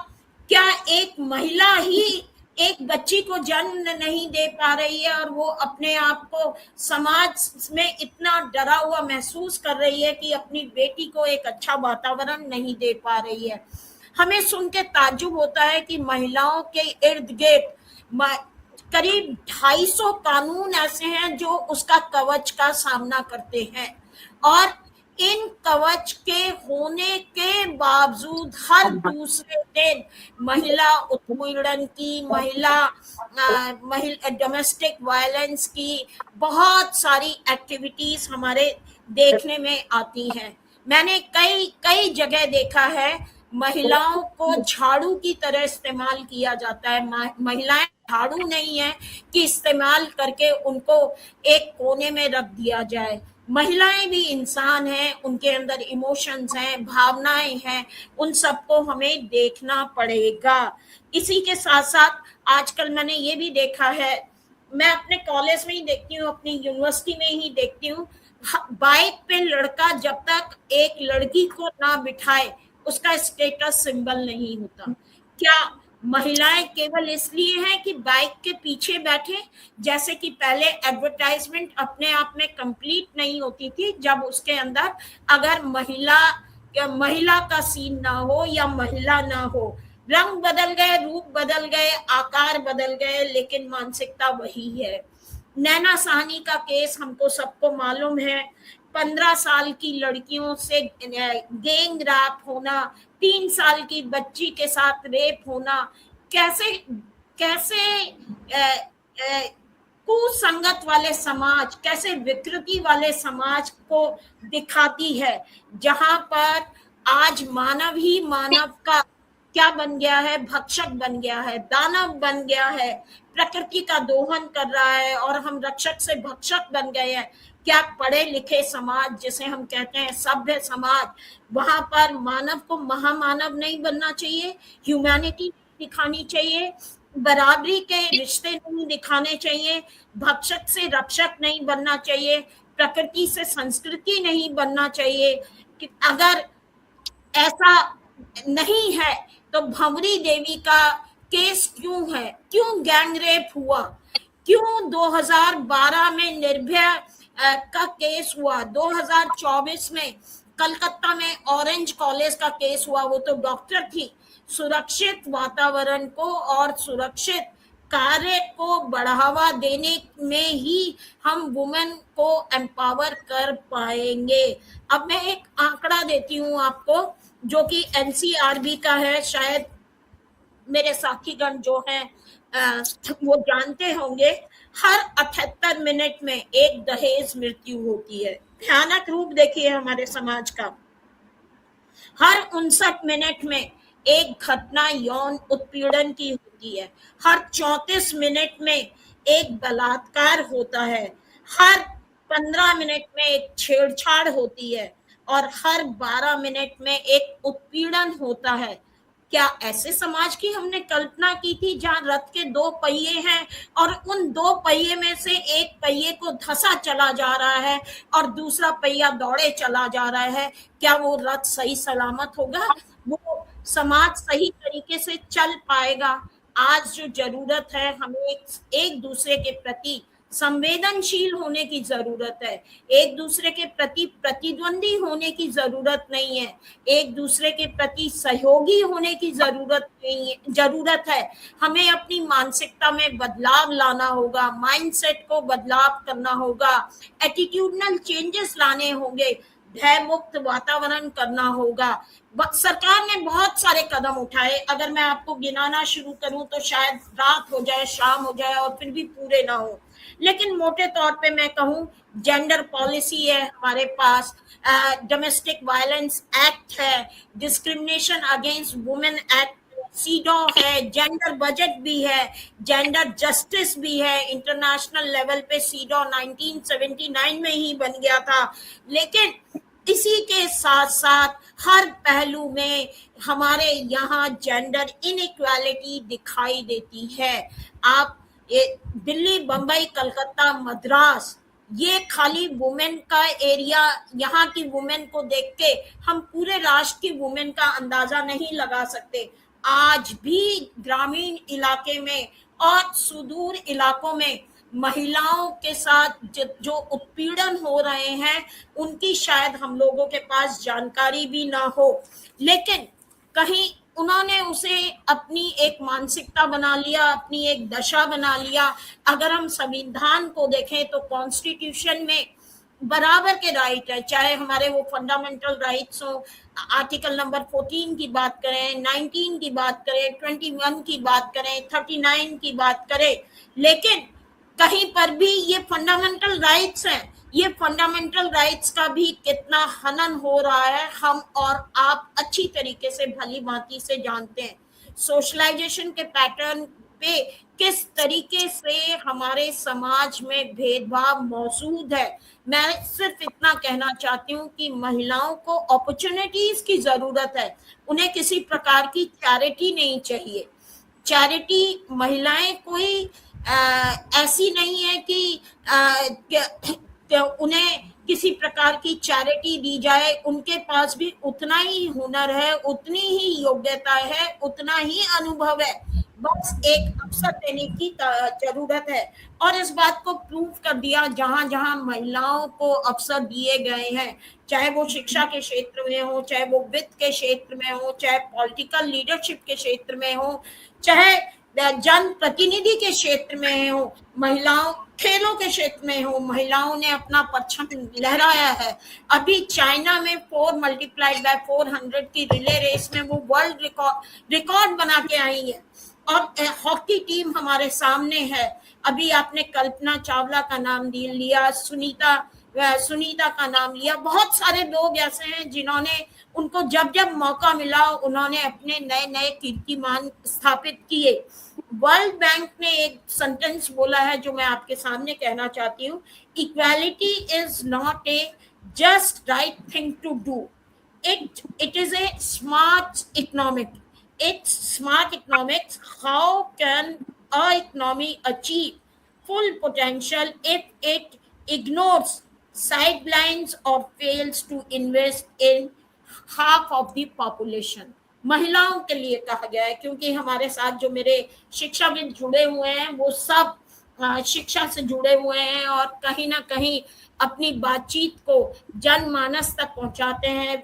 क्या एक महिला ही एक बच्ची को जन्म नहीं दे पा रही है और वो अपने आप को समाज में इतना डरा हुआ महसूस कर रही है कि अपनी बेटी को एक अच्छा वातावरण नहीं दे पा रही है। हमें सुन के ताज्जुब होता है कि महिलाओं के इर्द गिर्द करीब 250 कानून ऐसे हैं जो उसका कवच का सामना करते हैं, और इन कवच के होने के बावजूद हर दूसरे दिन महिला उत्पीड़न की, महिला डोमेस्टिक वायलेंस की बहुत सारी एक्टिविटीज हमारे देखने में आती हैं। मैंने कई जगह देखा है महिलाओं को झाड़ू की तरह इस्तेमाल किया जाता है। महिलाएं झाड़ू नहीं है कि इस्तेमाल करके उनको एक कोने में रख दिया जाए। महिलाएं भी इंसान हैं, उनके अंदर इमोशंस हैं, भावनाएं हैं, उन सबको हमें देखना पड़ेगा। इसी के साथ साथ आजकल मैंने ये भी देखा है, मैं अपने कॉलेज में ही देखती हूँ, अपनी यूनिवर्सिटी में ही देखती हूँ, बाइक पे लड़का जब तक एक लड़की को ना बिठाए उसका स्टेटस सिंबल नहीं होता। क्या महिलाएं केवल इसलिए हैं कि बाइक के पीछे बैठे? जैसे कि पहले एडवर्टाइजमेंट अपने आप में कंप्लीट नहीं होती थी, जब उसके अंदर अगर महिला का सीन ना हो या महिला ना हो, रंग बदल गए, रूप बदल गए, आकार बदल गए, लेकिन मानसिकता वही है। नैना साहनी का केस हमको सबको मालूम है, 15 साल की लड़कियों से गैंग रैप होना, 3 साल की बच्ची के साथ रेप होना, कैसे कुसंगत वाले समाज, कैसे विकृति वाले समाज को दिखाती है, जहां पर आज मानव ही मानव का क्या बन गया है, भक्षक बन गया है, दानव बन गया है, प्रकृति का दोहन कर रहा है, और हम रक्षक से भक्षक बन गए हैं। क्या पढ़े लिखे समाज, जिसे हम कहते हैं सभ्य समाज, वहां पर मानव को महामानव नहीं बनना चाहिए, ह्यूमैनिटी दिखानी चाहिए, बराबरी के रिश्ते नहीं दिखाने चाहिए, भक्षक से रक्षक नहीं बनना चाहिए, प्रकृति से संस्कृति नहीं बनना चाहिए? कि अगर ऐसा नहीं है तो भंवरी देवी का केस क्यों है? क्यों गैंग रेप हुआ? क्यों 2012 में निर्भया का केस हुआ? 2024 में कलकत्ता में ऑरेंज कॉलेज का केस हुआ, वो तो डॉक्टर थी। सुरक्षित वातावरण को और सुरक्षित कार्य को बढ़ावा देने में ही हम वुमेन को एम्पावर कर पाएंगे। अब मैं एक आंकड़ा देती हूँ आपको, जो कि एनसीआरबी का है, शायद मेरे साथीगण जो हैं वो जानते होंगे। हर 78 मिनट में एक दहेज मृत्यु होती है। भयानक रूप देखिए हमारे समाज का। हर 59 मिनट में एक घटना यौन उत्पीड़न की होती है, हर 34 मिनट में एक बलात्कार होता है, हर 15 मिनट में एक छेड़छाड़ होती है और हर 12 मिनट में एक उत्पीड़न होता है। क्या ऐसे समाज की हमने कल्पना की थी जहां रथ के 2 पहिए हैं और उन 2 पहिए में से एक पहिए को धंसा चला जा रहा है और दूसरा पहिया दौड़े चला जा रहा है? क्या वो रथ सही सलामत होगा? वो समाज सही तरीके से चल पाएगा? आज जो जरूरत है, हमें एक दूसरे के प्रति संवेदनशील होने की जरूरत है, एक दूसरे के प्रति प्रतिद्वंदी होने की जरूरत नहीं है, एक दूसरे के प्रति सहयोगी होने की जरूरत है। हमें अपनी मानसिकता में बदलाव लाना होगा, माइंडसेट को बदलाव करना होगा, एटीट्यूडनल चेंजेस लाने होंगे, भय मुक्त वातावरण करना होगा। सरकार ने बहुत सारे कदम उठाए, अगर मैं आपको गिनाना शुरू करूं तो शायद रात हो जाए, शाम हो जाए और फिर भी पूरे ना हो। लेकिन मोटे तौर पे मैं कहूं, जेंडर पॉलिसी है हमारे पास, डोमेस्टिक वायलेंस एक्ट है, discrimination against women act, CEDAW है, जेंडर बजट भी है, जेंडर जस्टिस भी है। इंटरनेशनल लेवल पे सीडो 1979 में ही बन गया था। लेकिन इसी के साथ साथ हर पहलू में हमारे यहाँ जेंडर इनइक्वालिटी दिखाई देती है। आप दिल्ली, बंबई, कलकत्ता, मद्रास, ये खाली वुमेन का एरिया, यहाँ की वुमेन को देख के हम पूरे राष्ट्र की वुमेन का अंदाजा नहीं लगा सकते। आज भी ग्रामीण इलाके में और सुदूर इलाकों में महिलाओं के साथ जो उत्पीड़न हो रहे हैं, उनकी शायद हम लोगों के पास जानकारी भी ना हो, लेकिन कहीं उन्होंने उसे अपनी एक मानसिकता बना लिया, अपनी एक दशा बना लिया। अगर हम संविधान को देखें तो कॉन्स्टिट्यूशन में बराबर के राइट है, चाहे हमारे वो फंडामेंटल राइट्स हो, आर्टिकल नंबर 14 की बात करें, 19 की बात करें, 21 की बात करें, 39 की बात करें, लेकिन कहीं पर भी ये फंडामेंटल राइट्स हैं। ये फंडामेंटल राइट्स का भी कितना हनन हो रहा है, हम और आप अच्छी तरीके से भली भांति से जानते हैं। सोशलाइजेशन के पैटर्न पे किस तरीके से हमारे समाज में भेदभाव मौजूद है। मैं सिर्फ इतना कहना चाहती हूँ कि महिलाओं को अपॉर्चुनिटीज की जरूरत है, उन्हें किसी प्रकार की चैरिटी नहीं चाहिए। चैरिटी, महिलाएं कोई ऐसी नहीं है कि उन्हें किसी प्रकार की चैरिटी दी जाए। उनके पास भी उतना ही हुनर है, उतनी ही योग्यता है, उतना ही अनुभव है, बस एक अवसर देने की जरूरत है। और इस बात को प्रूव कर दिया जहां जहां महिलाओं को अवसर दिए गए हैं, चाहे वो शिक्षा के क्षेत्र में हो, चाहे वो वित्त के क्षेत्र में हो, चाहे पॉलिटिकल लीडरशिप के क्षेत्र में हो, चाहे जन प्रतिनिधि के क्षेत्र में हो, महिलाओं खेलों के क्षेत्र में हो, महिलाओं ने अपना परचम लहराया है। अभी चाइना में 4 × 400 की रिले रेस में वो वर्ल्ड रिकॉर्ड बना के आई है। और हॉकी टीम हमारे सामने है। अभी आपने कल्पना चावला का नाम लिया, सुनीता का नाम लिया। बहुत सारे लोग ऐसे हैं जिन्होंने, उनको जब जब मौका मिला उन्होंने अपने नए नए कीर्तिमान स्थापित किए। वर्ल्ड बैंक ने एक सेंटेंस बोला है जो मैं आपके सामने कहना चाहती हूँ, equality is not a just right thing to do, it is a smart economic. It's smart economics. How can a economy achieve full potential if it ignores sidelines or fails to invest in half of the population? महिलाओं के लिए कहा गया है, क्योंकि हमारे साथ जो मेरे शिक्षाविद जुड़े हुए हैं वो सब शिक्षा से जुड़े हुए हैं और कहीं ना कहीं अपनी बातचीत को जनमानस तक पहुंचाते हैं,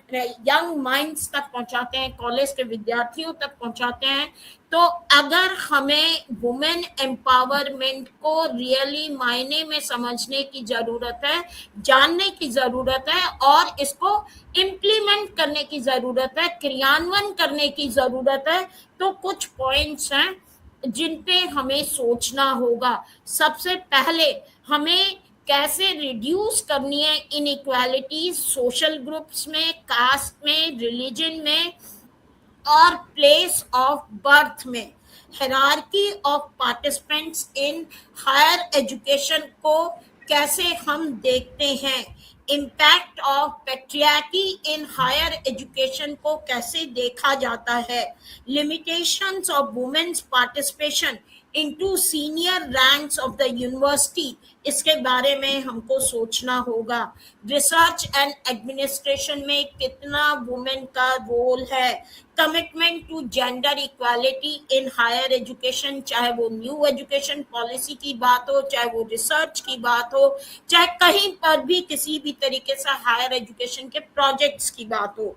यंग माइंड्स तक पहुंचाते हैं, कॉलेज के विद्यार्थियों तक पहुंचाते हैं। तो अगर हमें वुमेन एम्पावरमेंट को रियली मायने में समझने की जरूरत है, जानने की जरूरत है और इसको इम्प्लीमेंट करने की जरूरत है, क्रियान्वयन करने की जरूरत है, तो कुछ पॉइंट्स हैं जिन पे हमें सोचना होगा। सबसे पहले हमें कैसे रिड्यूस करनी है इनइक्वालिटीज सोशल ग्रुप्स में, कास्ट में, रिलीजन में और प्लेस ऑफ बर्थ में। Hierarchy of participants in higher education को कैसे हम देखते हैं, impact of patriarchy in higher education को कैसे देखा जाता है, limitations of women's participation into senior ranks of the university, इसके बारे में हमको सोचना होगा। रिसर्च एंड एडमिनिस्ट्रेशन में कितना वुमेन का रोल है, commitment to gender equality in higher education, चाहे वो न्यू एजुकेशन पॉलिसी की बात हो, चाहे वो रिसर्च की बात हो, चाहे कहीं पर भी किसी भी तरीके से हायर एजुकेशन के प्रोजेक्ट्स की बात हो।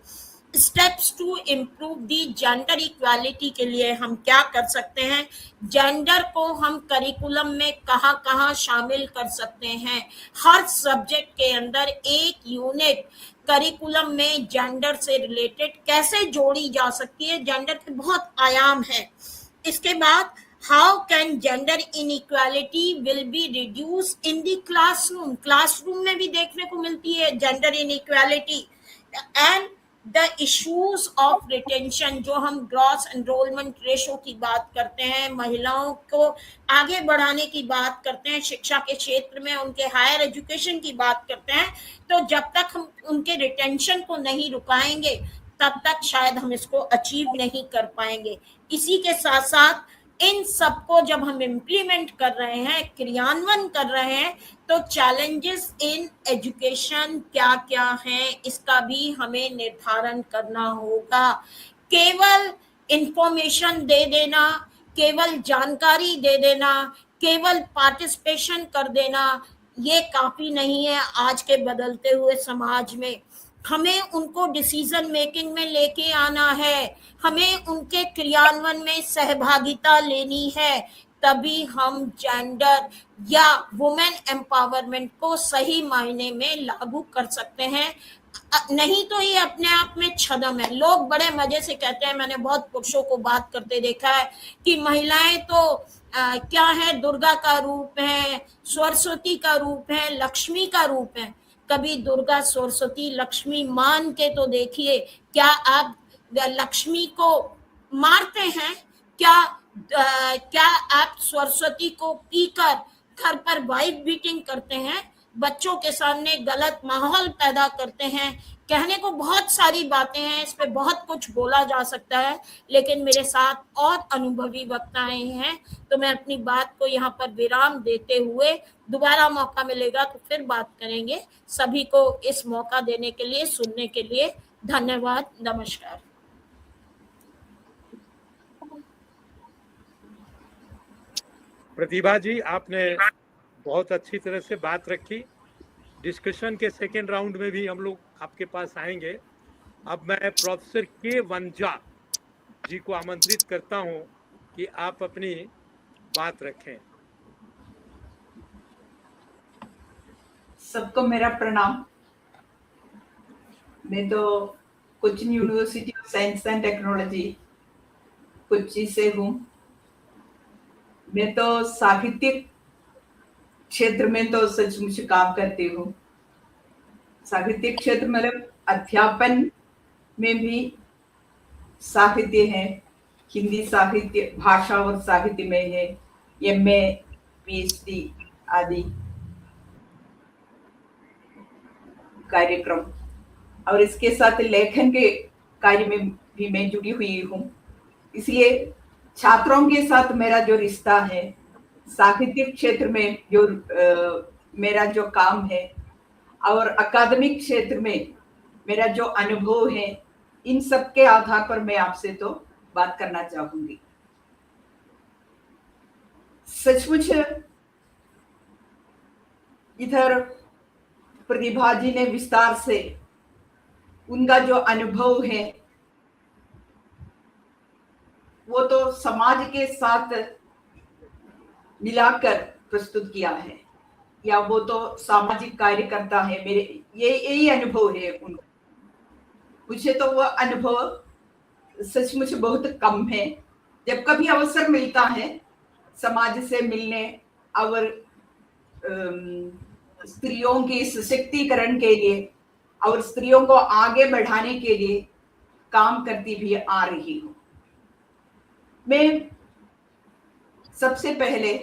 Steps to improve the gender equality के लिए हम क्या कर सकते हैं, जेंडर को हम करिकुलम में कहाँ कहाँ शामिल कर सकते हैं। हर सब्जेक्ट के अंदर एक यूनिट करिकुलम में जेंडर से रिलेटेड कैसे जोड़ी जा सकती है, जेंडर के बहुत आयाम है। इसके बाद how can gender inequality will be reduce in the classroom, classroom में भी देखने को मिलती है gender inequality. And the issues of retention, जो हम ग्रॉस एनरोलमेंट रेशो की बात करते हैं, महिलाओं को आगे बढ़ाने की बात करते हैं, शिक्षा के क्षेत्र में उनके हायर एजुकेशन की बात करते हैं, तो जब तक हम उनके रिटेंशन को नहीं रुकाएंगे तब तक शायद हम इसको अचीव नहीं कर पाएंगे। इसी के साथ साथ इन सबको जब हम इम्प्लीमेंट कर रहे हैं, क्रियान्वयन कर रहे हैं, तो चैलेंजेस इन एजुकेशन क्या क्या हैं इसका भी हमें निर्धारण करना होगा। केवल इंफॉर्मेशन दे देना, केवल जानकारी दे देना, केवल पार्टिसिपेशन कर देना, ये काफी नहीं है आज के बदलते हुए समाज में। हमें उनको डिसीजन मेकिंग में लेके आना है, हमें उनके क्रियान्वयन में सहभागिता लेनी है, तभी हम जेंडर या वुमेन एम्पावरमेंट को सही मायने में लागू कर सकते हैं। नहीं तो ये अपने आप में छद्म है। लोग बड़े मजे से कहते हैं, मैंने बहुत पुरुषों को बात करते देखा है कि महिलाएं तो क्या है, दुर्गा का रूप है, सरस्वती का रूप है, लक्ष्मी का रूप है। कभी दुर्गा सरस्वती लक्ष्मी मान के तो देखिए, क्या आप लक्ष्मी को मारते हैं? क्या आप सरस्वती को पीकर घर पर वाइफ बीटिंग करते हैं, बच्चों के सामने गलत माहौल पैदा करते हैं? कहने को बहुत सारी बातें हैं, इस पे बहुत कुछ बोला जा सकता है, लेकिन मेरे साथ और अनुभवी वक्ताएं हैं, तो मैं अपनी बात को यहाँ पर विराम देते हुए, दोबारा मौका मिलेगा तो फिर बात करेंगे। सभी को इस मौका देने के लिए, सुनने के लिए धन्यवाद। नमस्कार। प्रतिभा जी, आपने बहुत अच्छी तरह से बात रखी। डिस्कशन के सेकेंड राउंड में भी हम लोग आपके पास आएंगे। अब मैं प्रोफेसर के वंजा जी को आमंत्रित करता हूं कि आप अपनी बात रखें। सबको मेरा प्रणाम। मैं तो Cochin university of science and technology Kochi से हूँ। मैं तो साहित्यिक क्षेत्र में तो सचमुच काम करती हूँ। साहित्यिक क्षेत्र मतलब अध्यापन में भी साहित्य है, हिंदी साहित्य, भाषा और साहित्य में है, MA, PhD आदि कार्यक्रम, और इसके साथ लेखन के कार्य में भी मैं जुड़ी हुई हूँ। इसलिए छात्रों के साथ मेरा जो रिश्ता है, साहित्यिक क्षेत्र में जो मेरा जो काम है और अकादमिक क्षेत्र में मेरा जो अनुभव है, इन सब के आधार पर मैं आपसे तो बात करना चाहूंगी। सचमुच इधर प्रतिभा जी ने विस्तार से उनका जो अनुभव है वो तो समाज के साथ मिलाकर प्रस्तुत किया है, या वो तो सामाजिक कार्यकर्ता है। मेरे यही अनुभव है उनका। मुझे तो वह अनुभव सचमुच बहुत कम है। जब कभी अवसर मिलता है समाज से मिलने और स्त्रियों के सशक्तिकरण के लिए और स्त्रियों को आगे बढ़ाने के लिए काम करती भी आ रही हूँ। मैं सबसे पहले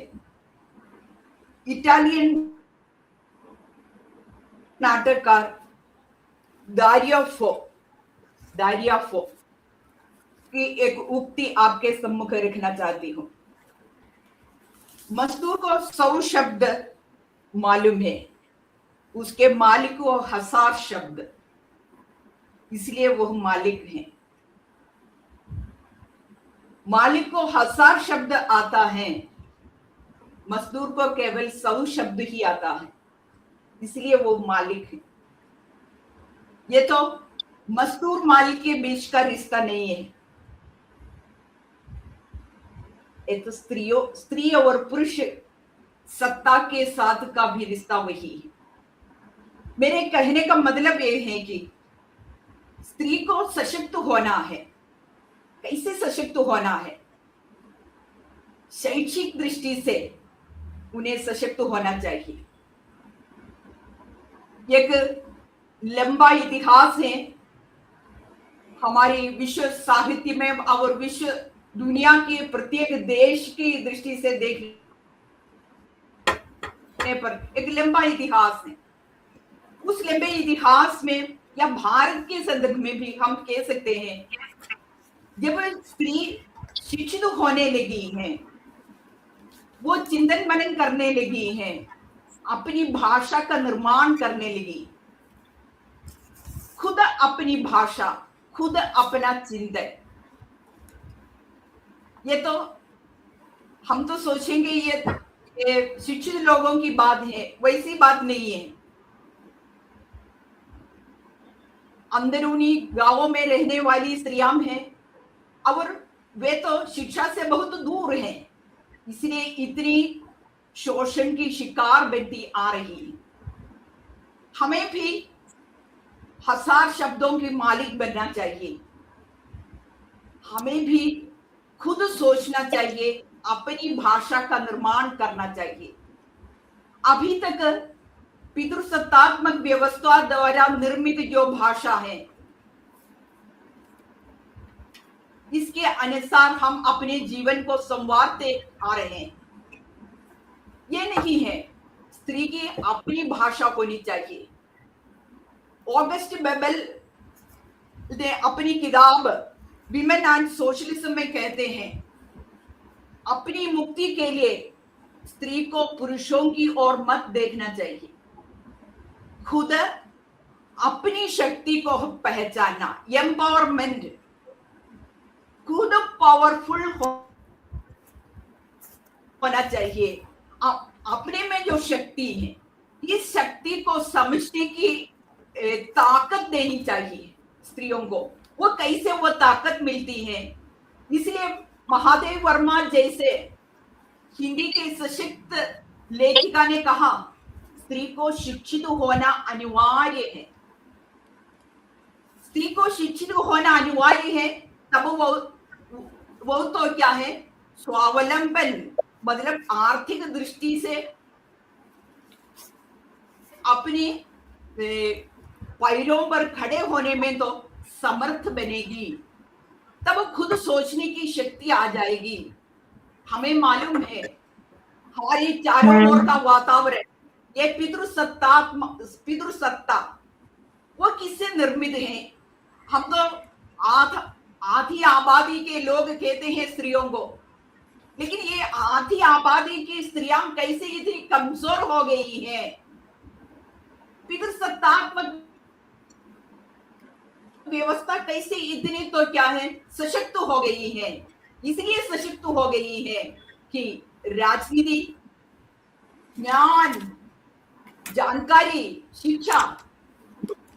इटालियन नाटककार दारियो फो की एक उक्ति आपके सम्मुख रखना चाहती हूँ। मजदूर को 100 शब्द मालूम है, उसके मालिक को 1000 शब्द, इसलिए वह मालिक है। मालिक को 1000 शब्द आता है, मजदूर को केवल 100 शब्द ही आता है, इसलिए वो मालिक है। ये तो मजदूर मालिक के बीच का रिश्ता नहीं है, ये तो स्त्री और पुरुष सत्ता के साथ का भी रिश्ता वही है। मेरे कहने का मतलब ये है कि स्त्री को सशक्त होना है। कैसे सशक्त होना है? शैक्षिक दृष्टि से उन्हें सशक्त होना चाहिए। एक लंबा इतिहास है हमारी विश्व साहित्य में और विश्व दुनिया के प्रत्येक देश की दृष्टि से देखने पर एक लंबा इतिहास है। उस लंबे इतिहास में या भारत के संदर्भ में भी हम कह सकते हैं, जब स्त्री शिक्षित होने लगी हैं, वो चिंतन मनन करने लगी हैं, अपनी भाषा का निर्माण करने लगी, खुद अपनी भाषा, खुद अपना चिंतन। ये तो हम तो सोचेंगे ये शिक्षित लोगों की बात है, वैसी बात नहीं है। अंदरूनी गांवों में रहने वाली स्त्रियां हैं और वे तो शिक्षा से बहुत दूर हैं, इसलिए इतनी शोषण की शिकार बनती आ रही है। हमें भी 1000 शब्दों के मालिक बनना चाहिए। हमें भी खुद सोचना चाहिए, अपनी भाषा का निर्माण करना चाहिए। अभी तक पितृसत्तात्मक व्यवस्था द्वारा निर्मित जो भाषा है, इसके अनुसार हम अपने जीवन को संवारते आ रहे हैं। ये नहीं है, स्त्री की अपनी भाषा होनी चाहिए। ऑगस्ट बेबल ने अपनी किताब विमेन एंड सोशलिज्म में कहते हैं, अपनी मुक्ति के लिए स्त्री को पुरुषों की ओर मत देखना चाहिए, खुद अपनी शक्ति को पहचानना, एम्पावरमेंट, खुद पावरफुल होना चाहिए। अपने में जो शक्ति है, इस शक्ति को समझने की ताकत देनी चाहिए स्त्रियों को। वो कैसे वो ताकत मिलती है? इसलिए महादेव वर्मा जैसे हिंदी के सशक्त लेखिका ने कहा, स्त्री को शिक्षित होना अनिवार्य है। स्त्री को शिक्षित होना अनिवार्य है, तब वो तो क्या है, स्वावलंबन, मतलब आर्थिक दृष्टि से अपने पैरों पर खड़े होने में तो समर्थ बनेगी, तब खुद सोचने की शक्ति आ जाएगी। हमें मालूम है हमारी चारों ओर का वातावरण, ये पितृसत्ता वो किससे निर्मित है? हम तो आधी आबादी के लोग कहते हैं स्त्रियों को, लेकिन ये आधी आबादी की स्त्रियां कैसे इतनी कमजोर हो गई हैं? पितृसत्तात्मक व्यवस्था कैसे इतनी तो क्या है, सशक्त हो गई है। इसलिए सशक्त हो गई है कि राजनीति, ज्ञान, जानकारी, शिक्षा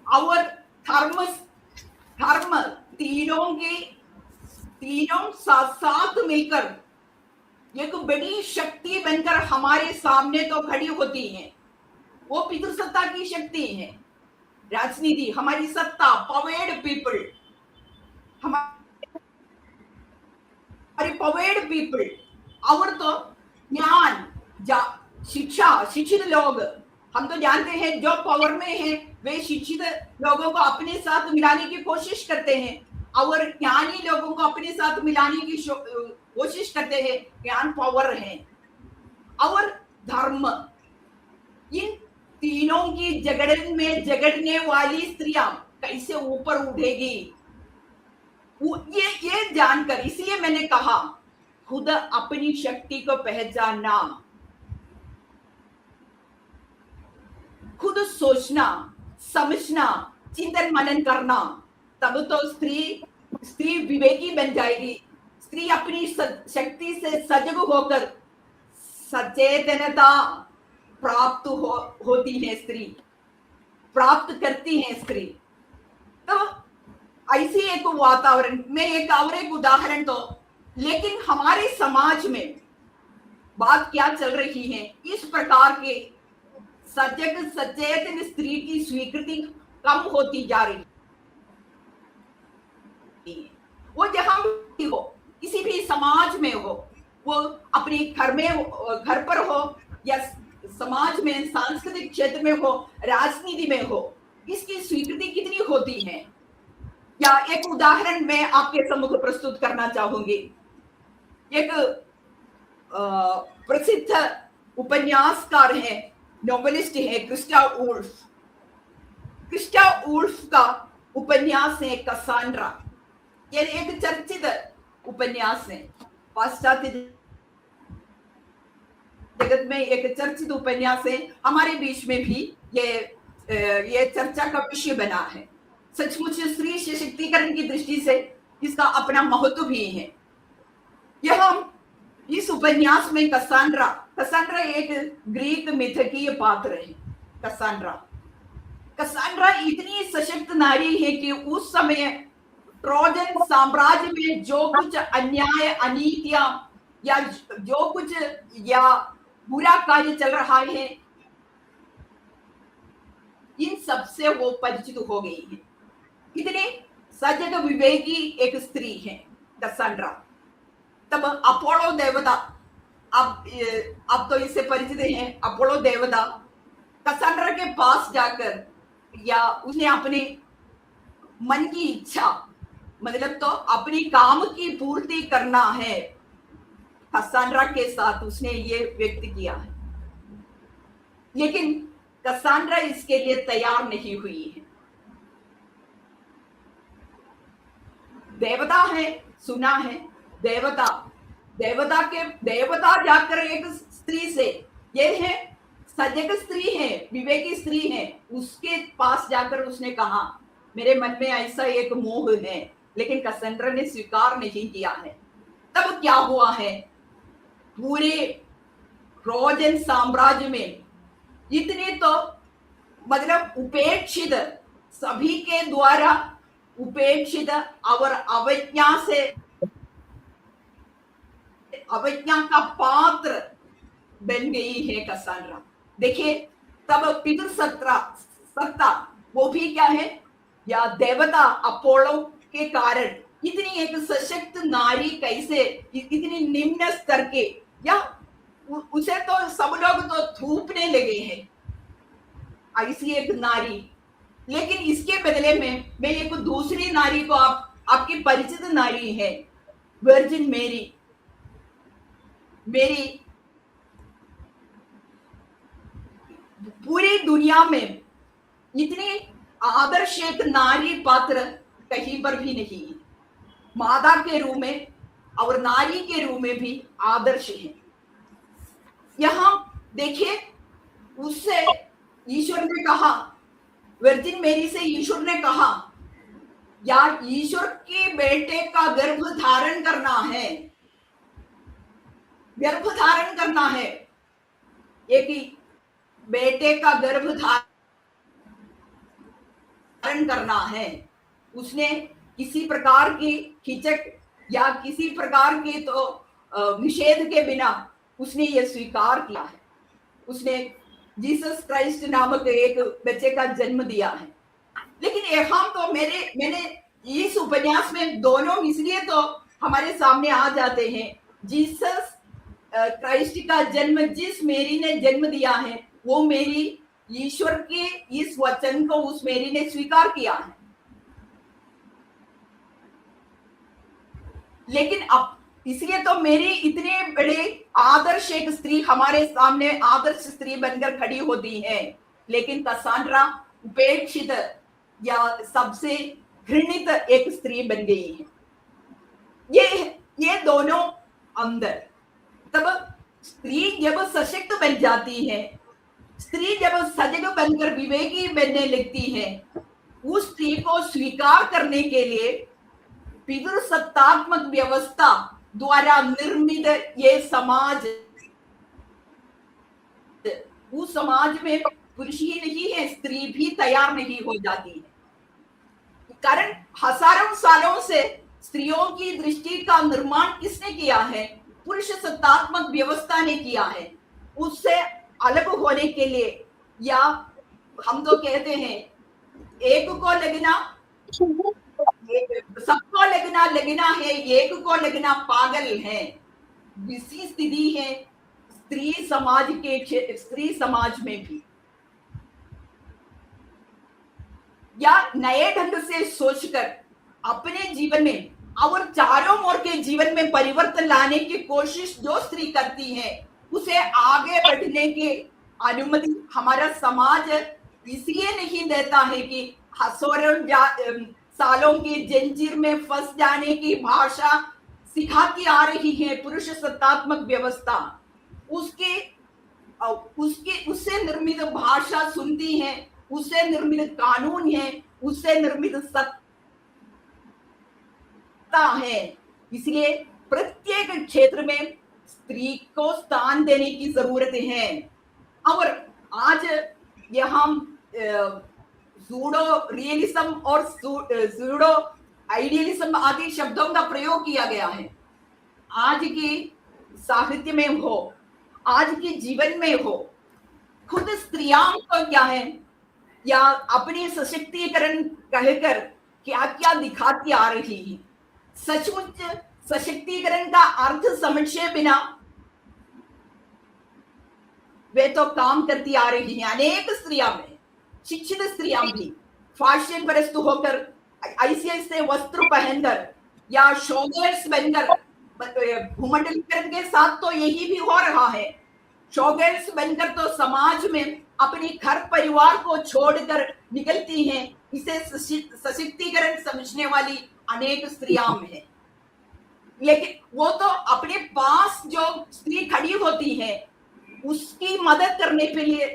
और धर्म तीनों साथ साथ मिलकर एक बड़ी शक्ति बनकर हमारे सामने तो खड़ी होती है। वो पितृसत्ता की शक्ति है। राजनीति, हमारी सत्ता, पावर्ड पीपल, हमारे पावर्ड पीपल, और तो ज्ञान, शिक्षा, शिक्षित लोग, हम तो जानते हैं जो पावर में है वे शिक्षित लोगों को अपने साथ मिलाने की कोशिश करते हैं और ज्ञानी लोगों को अपने साथ मिलाने की कोशिश करते हैं। ज्ञान पावर है और धर्म, इन तीनों की झगड़ने वाली स्त्रियां कैसे ऊपर उठेगी, ये जानकर, इसलिए मैंने कहा खुद अपनी शक्ति को पहचानना, खुद सोचना, समझना, चिंतन मनन करना, तब तो स्त्री विवेकी बन जाएगी। स्त्री अपनी शक्ति से सजग होकर सचेतनता प्राप्त होती है, स्त्री प्राप्त करती है स्त्री। तो ऐसी एक वातावरण में एक उदाहरण तो, लेकिन हमारे समाज में बात क्या चल रही है, इस प्रकार के सजग सचेतन स्त्री की स्वीकृति कम होती जा रही है। वो जहां भी हो, किसी भी समाज में हो, वो अपने घर पर हो या समाज में, सांस्कृतिक क्षेत्र में हो, राजनीति में हो, इसकी स्वीकृति कितनी होती है। या एक उदाहरण मैं आपके सम्मुख प्रस्तुत करना चाहूंगी। एक प्रसिद्ध उपन्यासकार है, नोवेलिस्ट है क्रिस्टा वुल्फ। क्रिस्टा वुल्फ का उपन्यास है कसांड्रा। ये एक चर्चित उपन्यास है, पाश्चात्य जगत में एक चर्चित उपन्यास है। हमारे बीच में भी ये चर्चा का विषय बना है। सचमुच स्त्री सशक्तिकरण की दृष्टि से इसका अपना महत्व भी है। यह इस उपन्यास में कसांड्रा एक ग्रीक मिथकीय पात्र है। कसांड्रा इतनी सशक्त नारी है कि उस समय ट्रोजन साम्राज्य में जो कुछ अन्याय, अनीतियां या जो कुछ या बुरा कार्य चल रहा है, इन सबसे वो परिचित हो गई है। इतने सजग विवेकी एक स्त्री है कसांड्रा। तब अपोलो देवता, अब तो इससे परिचित हैं, अपोलो देवता कसांड्रा के पास जाकर, या उसने अपने मन की इच्छा, मतलब तो अपनी काम की पूर्ति करना है, कसांड्रा के साथ उसने ये व्यक्त किया है। लेकिन कसांड्रा इसके लिए तैयार नहीं हुई है। देवता है, सुना है, देवता जाकर एक स्त्री से, ये है सजग स्त्री है, विवेकी स्त्री है, उसके पास जाकर उसने कहा मेरे मन में ऐसा एक मोह है, लेकिन कसांड्रा ने स्वीकार नहीं किया है। तब क्या हुआ है, पूरे ट्रोजन साम्राज्य में इतने तो मतलब उपेक्षित, सभी के द्वारा उपेक्षित और अवज्ञा का पात्र बन गई है कसांड्रा। देखिए तब पितृसत्ता वो भी क्या है, या देवता अपोलो के कारण इतनी एक सशक्त नारी कैसे इतनी निम्न स्तर के, या उसे तो सब लोग तो थूपने लगे हैं, ऐसी एक नारी। लेकिन इसके बदले में मैं एक दूसरी नारी को, आपकी परिचित नारी है वर्जिन मेरी पूरी दुनिया में इतनी आदर्श एक नारी पात्र कहीं पर भी नहीं है। माता के रूप में और नारी के रूप में भी आदर्श है। यहां देखिए, उससे ईश्वर ने कहा, वर्जिन मेरी से ईश्वर ने कहा, या ईश्वर के बेटे का गर्भ धारण करना है, एक बेटे का गर्भ धारण करना है। उसने किसी प्रकार की हिचक या किसी प्रकार के तो निषेध के बिना उसने ये स्वीकार किया है। उसने जीसस क्राइस्ट नामक एक बच्चे का जन्म दिया है। लेकिन यहाँ तो मैंने इस उपन्यास में दोनों इसलिए तो हमारे सामने आ जाते हैं। जीसस क्राइस्ट का जन्म जिस मेरी ने जन्म दिया है, वो मेरी ईश्वर के इस वचन को उस मेरी ने स्वीकार किया है। लेकिन अब इसलिए तो मेरी इतने बड़े आदर्श एक स्त्री हमारे सामने आदर्श स्त्री बनकर खड़ी होती है, लेकिन कसांड्रा उपेक्षित या सबसे घृणित एक स्त्री बन गई है। ये दोनों अंदर, तब स्त्री जब सशक्त बन जाती है, स्त्री जब सजग बनकर विवेकी बनने लगती है, उस स्त्री को स्वीकार करने के लिए पितृसत्तात्मक व्यवस्था द्वारा निर्मित ये समाज, उस समाज में पुरुष ही नहीं है, स्त्री भी तैयार नहीं हो जाती है। कारण हजारों सालों से स्त्रियों की दृष्टि का निर्माण किसने किया है? पुरुष सत्तात्मक व्यवस्था ने किया है। उससे अलग होने के लिए, या हम तो कहते हैं एक को लगना, सबको लगना है, एक को लगना पागल है, इसी स्थिति है स्त्री समाज में भी। या नए ढंग से सोचकर अपने जीवन में और चारों ओर के जीवन में परिवर्तन लाने की कोशिश जो स्त्री करती है, उसे आगे बढ़ने की अनुमति हमारा समाज इसलिए नहीं देता है कि हजारों सालों की जंजीर में फंस जाने की भाषा सिखाती आ रही है पुरुष सत्तात्मक व्यवस्था। उससे निर्मित भाषा सुनती है, उससे निर्मित कानून है, उससे निर्मित सत्ता है। इसलिए प्रत्येक क्षेत्र में स्त्री को स्थान देने की जरूरत है। और आज यहाँ सूडो रियलिज्म और सूडो आइडियलिज्म आदि शब्दों का प्रयोग किया गया है। आज की साहित्य में हो, आज के जीवन में हो, खुद स्त्रियां को क्या है या अपनी सशक्तिकरण कहकर क्या क्या दिखाती आ रही है। सचमुच सशक्तिकरण का अर्थ समझे बिना वे तो काम करती आ रही हैं। अनेक स्त्रियां में, शिक्षित स्त्रियां भी फैशन परस्त होकर, ऐसे वस्त्र पहनकर या शोगर्ल्स बनकर, भूमंडलीकरण के साथ तो यही भी हो रहा है। शोगर्ल्स बनकर तो समाज में अपने घर परिवार को छोड़कर निकलती हैं। इसे सशक्तिकरण समझने वाली अनेक स्त्रियां हैं। लेकिन वो तो अपने पास जो स्त्री खड़ी होती है उसकी मदद करने के लिए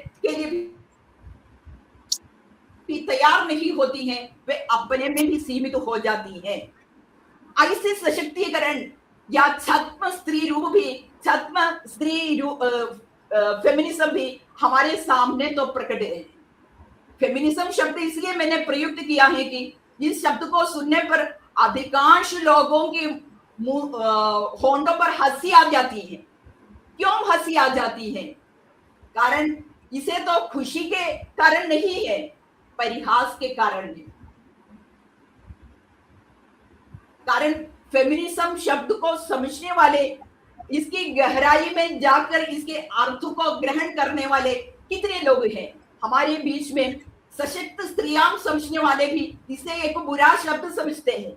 भी तैयार नहीं होती हैं, वे अपने में भी सीमित हो जाती हैं। ऐसे सशक्तिकरण या छद्म स्त्री रूप भी, छद्म स्त्री फेमिनिज्म भी हमारे सामने तो प्रकट है। फेमिनिज्म शब्द इसलिए मैंने प्रयुक्त किया है कि इस शब्द को सुनने पर अधिकांश लोगों के होंठों पर हंसी आ जाती है। क्यों हंसी आ जाती है? कारण इसे तो खुशी के कारण नहीं है, परिहास के कारण है। कारण फेमिनिज्म शब्द को समझने वाले, इसकी गहराई में जाकर इसके अर्थ को ग्रहण करने वाले कितने लोग हैं हमारे बीच में। सशक्त स्त्रियां समझने वाले भी इसे एक बुरा शब्द समझते हैं।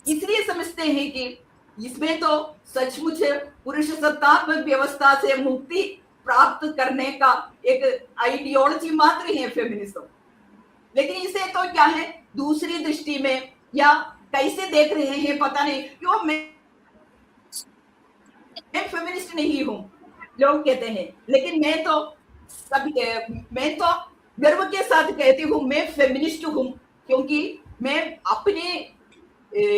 इसलिए समझते हैं कि इसमें तो सचमुच पुरुष सत्तात्मक व्यवस्था से मुक्ति प्राप्त करने का एक आइडियोलॉजी मात्र है फेमिनिज्म। लेकिन इसे तो क्या है, दूसरी दृष्टि में या कैसे देख रहे हैं पता नहीं क्यों। मैं फेमिनिस्ट नहीं हूं लोग कहते हैं, लेकिन मैं तो गर्व के साथ कहती हूँ मैं फेमिनिस्ट हूँ, क्योंकि मैं अपने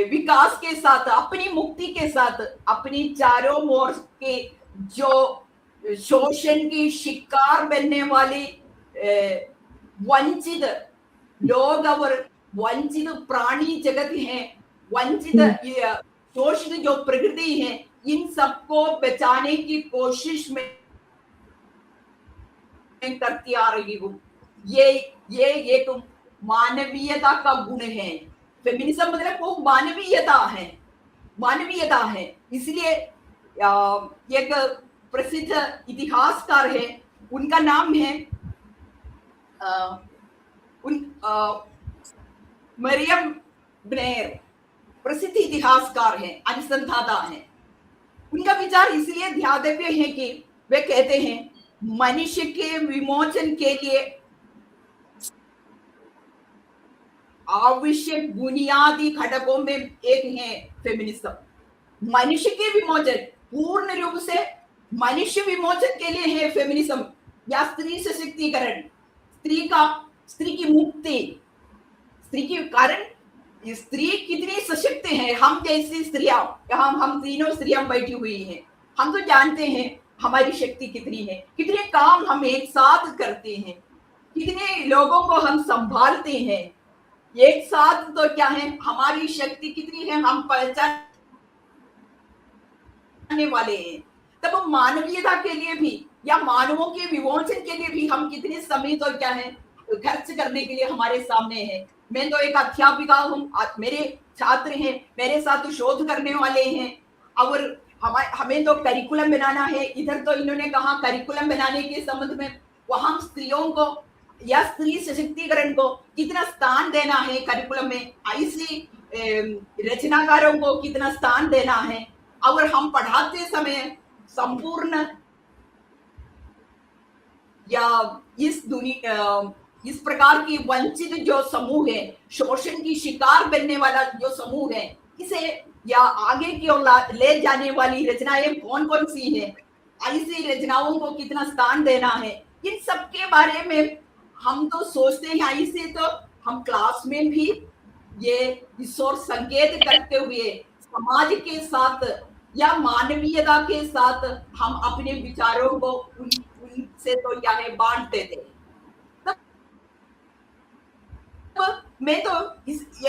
विकास के साथ, अपनी मुक्ति के साथ, अपनी चारों ओर के जो शोषण की शिकार बनने वाले वंचित लोग और वंचित प्राणी जगत हैं, वंचित शोषित जो प्रकृति है, इन सबको बचाने की कोशिश में करती आ रही हूँ। ये एक मानवीयता का गुण है। फेमिनिज्म मतलब वो मानवीयता है। इसलिए एक प्रसिद्ध इतिहासकार है, उनका नाम है मरियम ब्नेर प्रसिद्ध इतिहासकार हैं, अनुसंधाता हैं। उनका विचार इसलिए ध्यातव्य है कि वे कहते हैं मनुष्य के विमोचन के लिए आवश्यक बुनियादी घटकों में एक है फेमिनिज्म। मनुष्य के विमोचन, पूर्ण रूप से मनुष्य विमोचन के लिए है फेमिनिज्म या स्त्री सशक्तिकरण, स्त्री की मुक्ति। स्त्री के कारण स्त्री कितनी सशक्त है। हम जैसी स्त्रियां, हम तीनों स्त्रियां बैठी हुई हैं, हम तो जानते हैं हमारी शक्ति कितनी है, कितने काम हम एक साथ करते हैं, कितने लोगों को हम संभालते हैं एक साथ। तो क्या है, हमारी शक्ति कितनी है हम पहचानने वाले हैं। तब मानवीयता के लिए भी या मानवों के विमोचन के लिए भी हम कितने समय तो क्या है खर्च करने के लिए हमारे सामने है। मैं तो एक अध्यापिका हूँ, मेरे छात्र हैं, मेरे साथ शोध करने वाले हैं, और हमें तो करिकुलम बनाना है। इधर तो इन्होंने कहा करिकुलम बनाने के संबंध में वहां स्त्रियों को या स्त्री सशक्तिकरण को कितना स्थान देना है करिकुलम में, ऐसी रचनाकारों को कितना स्थान देना है। और हम पढ़ाते समय संपूर्ण या इस प्रकार की वंचित जो समूह है, शोषण की शिकार बनने वाला जो समूह है, इसे या आगे की ओर ले जाने वाली रचनाएं कौन कौन सी हैं, ऐसी रचनाओं को कितना स्थान देना है, इन सब के बारे में हम तो सोचते हैं। ऐसे तो हम क्लास में भी ये इस ओर संकेत करते हुए समाज के साथ या मानवीयता के साथ हम अपने विचारों को उनसे तो क्या है बांटते थे। मैं तो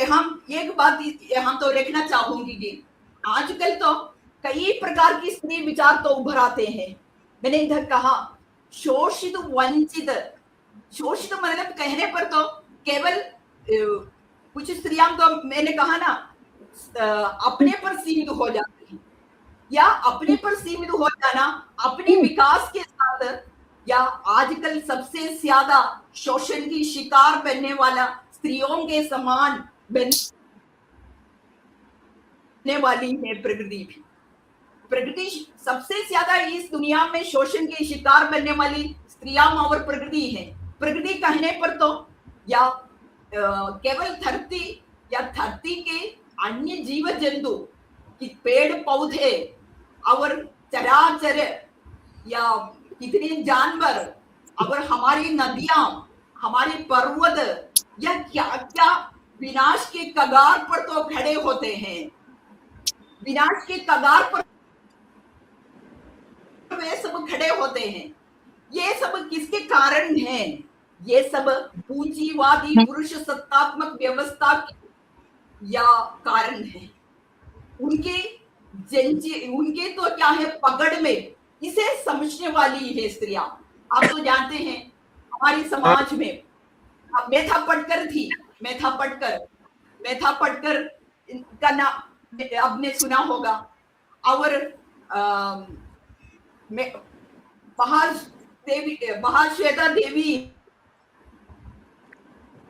हम एक बात यहाँ तो रखना चाहूंगी कि आजकल तो कई प्रकार की स्त्री विचार तो उभर आते हैं। मैंने इधर कहा शोषित वंचित, शोषित मतलब कहने पर तो केवल कुछ स्त्रियां तो मैंने कहा ना अपने पर सीमित हो जाती है, या अपने पर सीमित हो जाना अपने विकास के साथ, या आजकल सबसे ज्यादा शोषण की शिकार बनने वाला स्त्रियों के समान बनने वाली है प्रकृति भी। प्रकृति सबसे ज्यादा इस दुनिया में शोषण के शिकार बनने वाली स्त्रियां और प्रकृति है। प्रकृति कहने पर तो या केवल धरती या धरती के अन्य जीव जंतु कि पेड़ पौधे और चराचर या कितने जानवर और हमारी नदियां, हमारे पर्वत या क्या क्या विनाश के कगार पर तो खड़े होते हैं। विनाश के कगार पर वे सब खड़े होते हैं। ये सब किसके कारण है? ये सब पूंजीवादी पुरुष सत्तात्मक व्यवस्था या कारण है। उनके तो क्या है पकड़ में इसे समझने वाली है स्त्रियां। आप तो जानते हैं हमारे समाज में मेधा पटकर का नाम आपने सुना होगा, और महाश्वेता देवी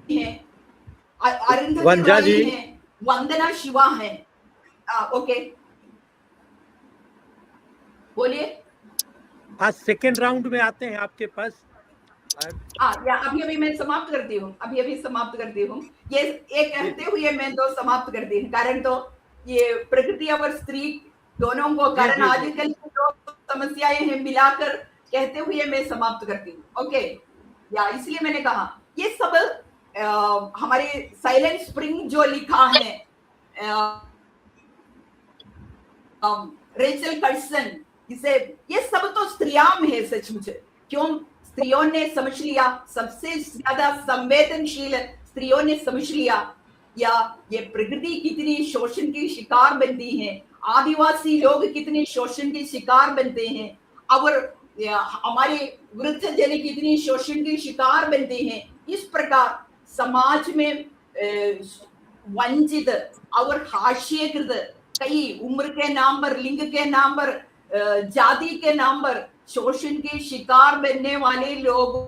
है, वंजा जी है, वंदना शिवा है। ओके बोलिए। आज सेकेंड राउंड में आते हैं आपके पास। या अभी मैं समाप्त करती हूँ, ये एक कहते हुए मैं तो समाप्त करती हूँ। कारण तो ये प्रकृति और स्त्री दोनों को कारण आजकल की जो समस्याएं हैं मिलाकर कहते हुए मैं समाप्त करती हूँ। ओके, या इसलिए मैंने कहा ये सब हमारे साइलेंट स्प्रिंग जो लिखा है रेचल कर्सन, इसे ये सब तो स्त्रियां में है सचमुच। क्यों? स्त्रियों ने समझ लिया, सबसे ज्यादा संवेदनशील स्त्रियों ने समझ लिया या ये प्रकृति कितनी शोषण की शिकार बनती है, आदिवासी लोग कितने शोषण के शिकार बनते हैं, और हमारे वृद्ध जन कितनी शोषण के शिकार बनते हैं। इस प्रकार समाज में वंचित और हास्यकृत कई उम्र के नाम पर, लिंग के नाम पर, जाति के नाम पर शोषण के शिकार बनने वाले लोगों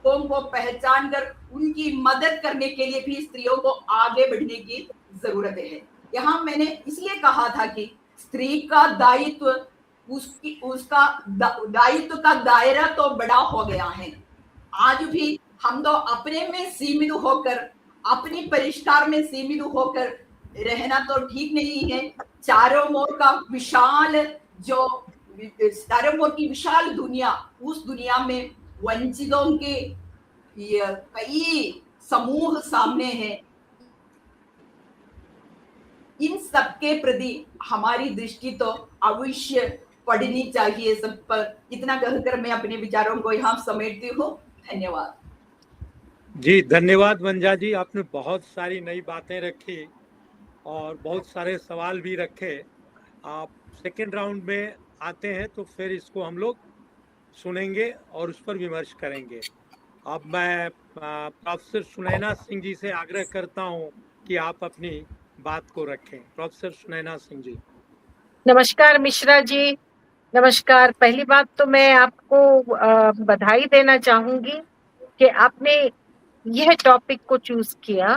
को पहचान कर उनकी मदद करने के लिए भी स्त्रियों को आगे बढ़ने की जरूरत है। यहाँ मैंने इसलिए कहा था कि स्त्री का दायित्व उसका दायित्व का दायरा तो बड़ा हो गया है। आज भी हम तो अपने में सीमित होकर, अपनी परिष्कार में सीमित होकर रहना तो ठीक नहीं है। चारों ओर का विशाल जो चारों ओर की विशाल दुनिया, उस दुनिया में वंचितों के कई समूह सामने हैं। इन सबके प्रति हमारी दृष्टि तो अवश्य पड़नी चाहिए सब पर। इतना कहकर मैं अपने विचारों को यहाँ समेटती हूँ। धन्यवाद जी। धन्यवाद वंजा जी, आपने बहुत सारी नई बातें रखी और बहुत सारे सवाल भी रखे। आप सेकेंड राउंड में आते हैं तो फिर इसको हम लोग सुनेंगे और उस पर विमर्श करेंगे। अब मैं प्रोफेसर सुनैना सिंह जी से आग्रह करता हूं कि आप अपनी बात को रखें। प्रोफेसर सुनैना सिंह जी। नमस्कार मिश्रा जी, नमस्कार। पहली बात तो मैं आपको बधाई देना चाहूंगी कि आपने यह टॉपिक को चूज किया,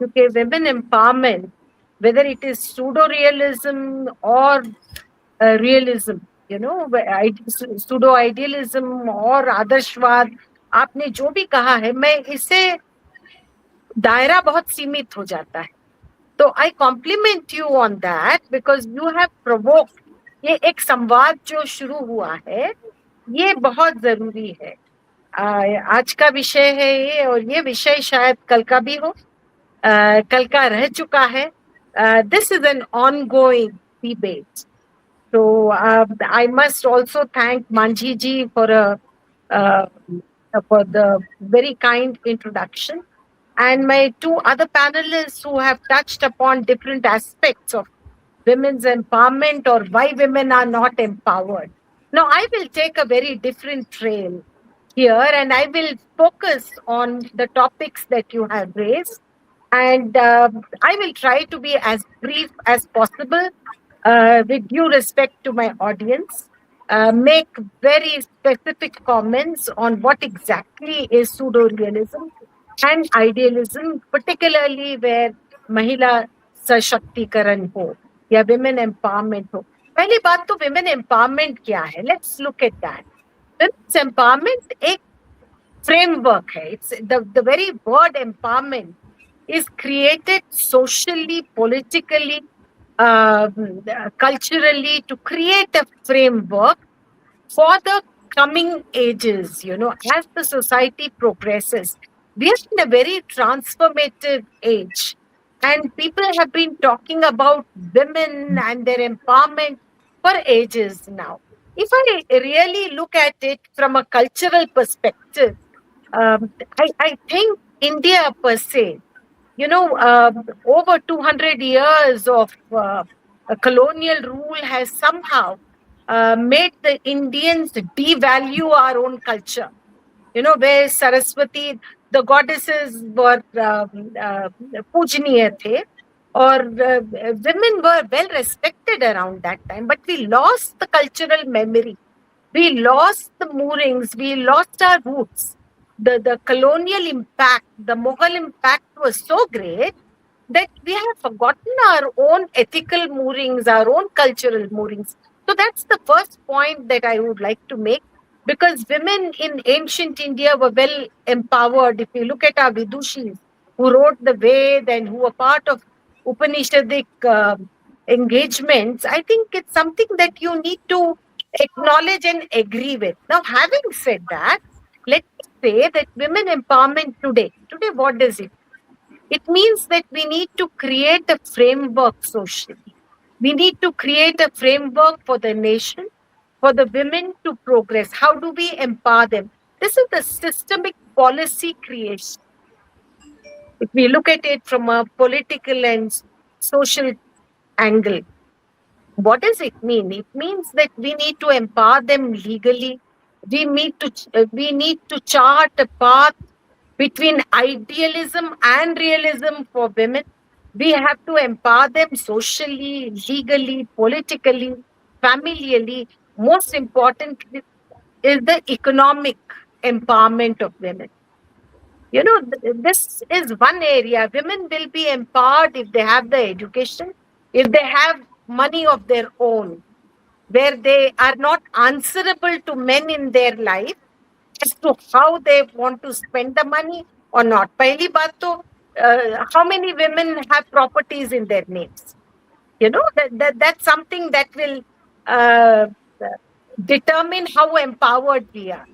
क्योंकि women empowerment, whether it is pseudo realism और realism, you know, pseudo idealism और आदर्शवाद, आपने जो भी कहा है, मैं इससे दायरा बहुत सीमित हो जाता है। तो I compliment you on that because you have provoked. ये एक संवाद जो शुरू हुआ है, ये बहुत जरूरी है। आज का विषय है ये, और ये विषय शायद कल का भी हो, कल का रह चुका है। This is an ongoing debate. So I must also thank Manji ji for the very kind introduction, and my two other panelists who have touched upon different aspects of women's empowerment or why women are not empowered. Now I will take a very different trail here, and I will focus on the topics that you have raised, and I will try to be as brief as possible. With due respect to my audience, make very specific comments on what exactly is pseudo-realism and idealism, particularly where Mahila Sashактikaran ho या women empowerment हो। पहली बात तो women empowerment क्या है? Let's look at that. Women's empowerment एक framework है। It's the very word empowerment is created socially, politically, culturally, to create a framework for the coming ages. You know, as the society progresses, we are in a very transformative age, and people have been talking about women and their empowerment for ages now. If I really look at it from a cultural perspective, I think India per se, you know, over 200 years of colonial rule has somehow made the Indians devalue our own culture. You know, where Saraswati, the goddesses were pujaniya the, or women were well respected around that time, but we lost the cultural memory. We lost the moorings, we lost our roots. The colonial impact, the Mughal impact was so great that we have forgotten our own ethical moorings, our own cultural moorings. So that's the first point that I would like to make, because women in ancient India were well empowered. If you look at our Vidushis who wrote the Ved and who were part of Upanishadic engagements, I think it's something that you need to acknowledge and agree with. Now, having said that, let me say that women empowerment today, what does it? It means that we need to create a framework socially. We need to create a framework for the nation, for the women to progress. How do we empower them? This is the systemic policy creation. If we look at it from a political and social angle, what does it mean? It means that we need to empower them legally. We need to chart a path between idealism and realism for women. We have to empower them socially, legally, politically, familially. Most importantly is the economic empowerment of women. You know, this is one area. Women will be empowered if they have the education, if they have money of their own, where they are not answerable to men in their life as to how they want to spend the money or not. Pehli baat to, how many women have properties in their names? You know, that's something that will uh, determine how empowered we are.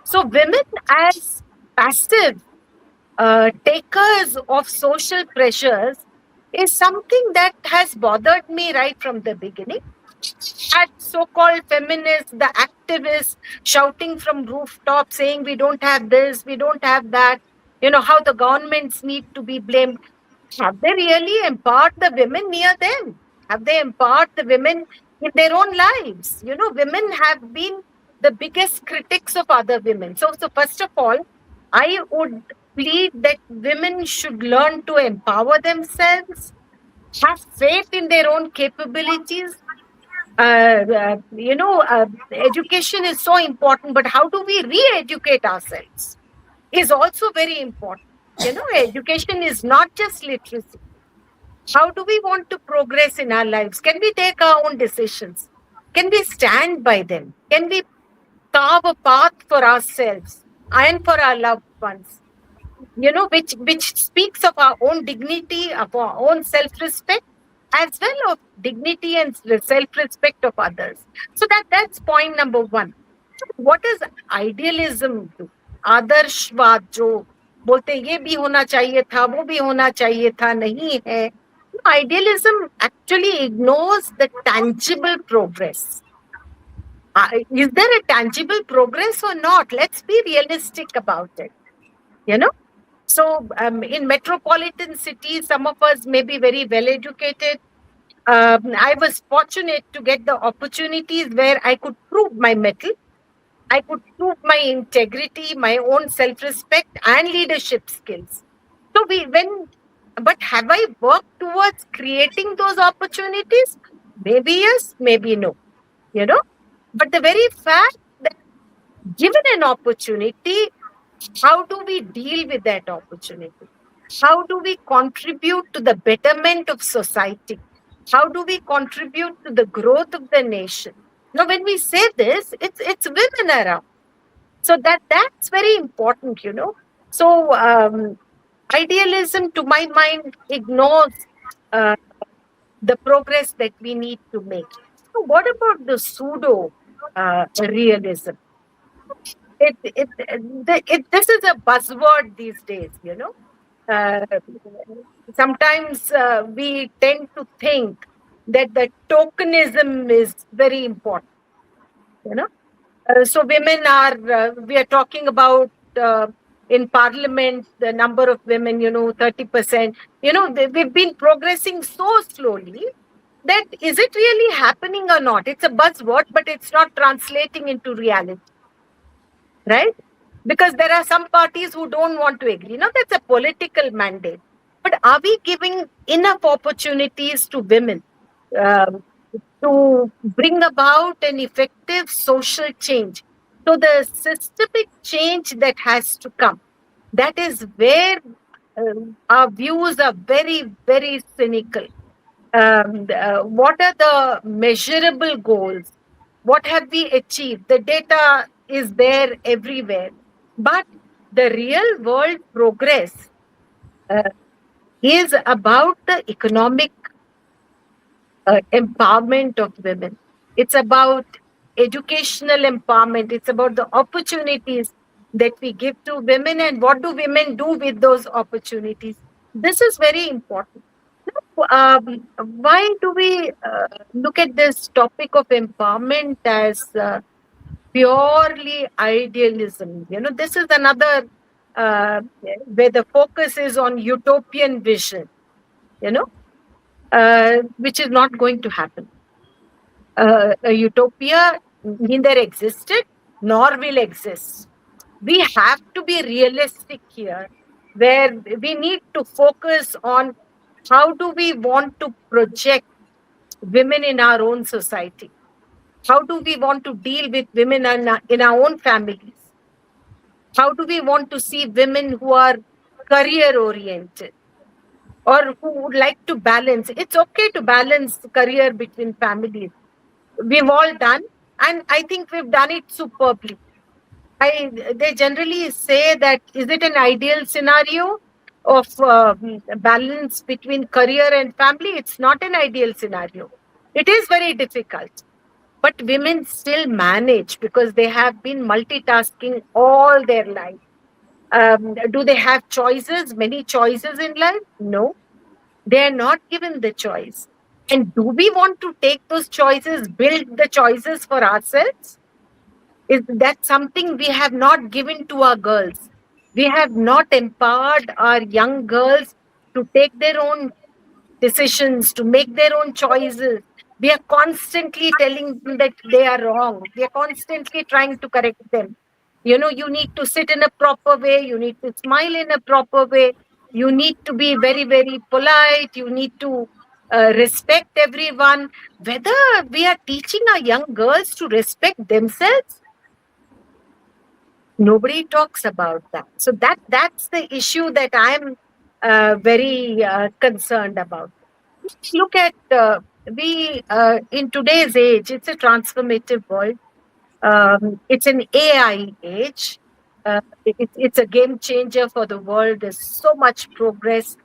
So women as passive takers of social pressures is something that has bothered me right from the beginning. At so-called feminists, the activists shouting from rooftops saying we don't have this, we don't have that, you know, how the governments need to be blamed. Have they really empowered the women near them? Have they empowered the women in their own lives? You know, women have been the biggest critics of other women. So first of all, I would plead that women should learn to empower themselves, have faith in their own capabilities. Education is so important, but how do we re-educate ourselves is also very important. You know, education is not just literacy. How do we want to progress in our lives? Can we take our own decisions? Can we stand by them? Can we carve a path for ourselves and for our loved ones? You know, which speaks of our own dignity, of our own self-respect, as well of dignity and self-respect of others. So that's point number one. What is idealism do? आदर्शवाद जो बोलते ये भी होना चाहिए था, वो भी होना चाहिए था, नहीं है. Idealism actually ignores the tangible progress. Is there a tangible progress or not? Let's be realistic about it. You know? So in metropolitan cities, some of us may be very well educated. I was fortunate to get the opportunities where I could prove my mettle. I could prove my integrity, my own self-respect and leadership skills. So but have I worked towards creating those opportunities? Maybe yes, maybe no. You know, but the very fact that given an opportunity, how do we deal with that opportunity? How do we contribute to the betterment of society? How do we contribute to the growth of the nation? Now, when we say this, it's women around. So that's very important, you know. So idealism, to my mind, ignores the progress that we need to make. So what about the pseudo realism? This is a buzzword these days, you know. Sometimes we tend to think that the tokenism is very important, you know. So women are, we are talking about in parliament, the number of women, you know, 30%, you know, we've been progressing so slowly that is it really happening or not? It's a buzzword, but it's not translating into reality, right? Because there are some parties who don't want to agree. Now, that's a political mandate. But are we giving enough opportunities to women to bring about an effective social change? So the systemic change that has to come, that is where our views are very, very cynical. What are the measurable goals? What have we achieved? The data is there everywhere. But the real world progress is about the economic empowerment of women. It's about educational empowerment. It's about the opportunities that we give to women and what do women do with those opportunities. This is very important. Why do we look at this topic of empowerment as purely idealism? You know, this is another where the focus is on utopian vision, you know, which is not going to happen. A utopia neither existed nor will exist. We have to be realistic here, where we need to focus on how do we want to project women in our own society? How do we want to deal with women in our own families? How do we want to see women who are career oriented or who would like to balance. It's okay to balance career between families. We've all done, and I think we've done it superbly. They generally say that, is it an ideal scenario of balance between career and family? It's not an ideal scenario. It is very difficult. But women still manage because they have been multitasking all their life. Do they have choices, many choices in life? No. They are not given the choice. And do we want to take those choices, build the choices for ourselves? Is that something we have not given to our girls? We have not empowered our young girls to take their own decisions, to make their own choices. We are constantly telling them that they are wrong. We are constantly trying to correct them. You know, you need to sit in a proper way. You need to smile in a proper way. You need to be very, very polite. You need to respect everyone. Whether we are teaching our young girls to respect themselves, nobody talks about that. So that's the issue that I'm very concerned about. Look at in today's age, it's a transformative world. It's an AI age. It's a game changer for the world. There's so much progress,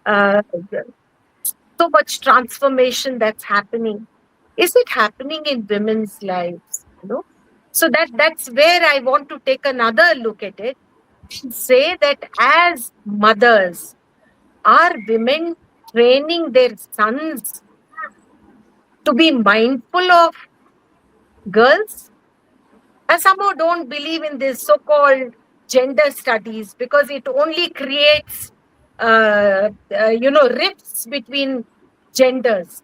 so much transformation that's happening. Is it happening in women's lives? You know? So that's where I want to take another look at it and say that as mothers, are women training their sons to be mindful of girls? I somehow don't believe in this so-called gender studies because it only creates, rifts between genders.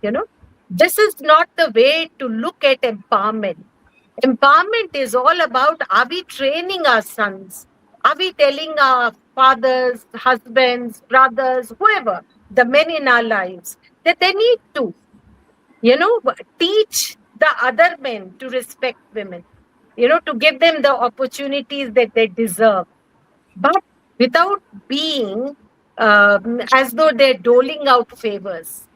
You know, this is not the way to look at empowerment. Empowerment is all about, are we training our sons? Are we telling our fathers, husbands, brothers, whoever, the men in our lives, that they need to, teach the other men to respect women, to give them the opportunities that they deserve, but without being as though they're doling out favors,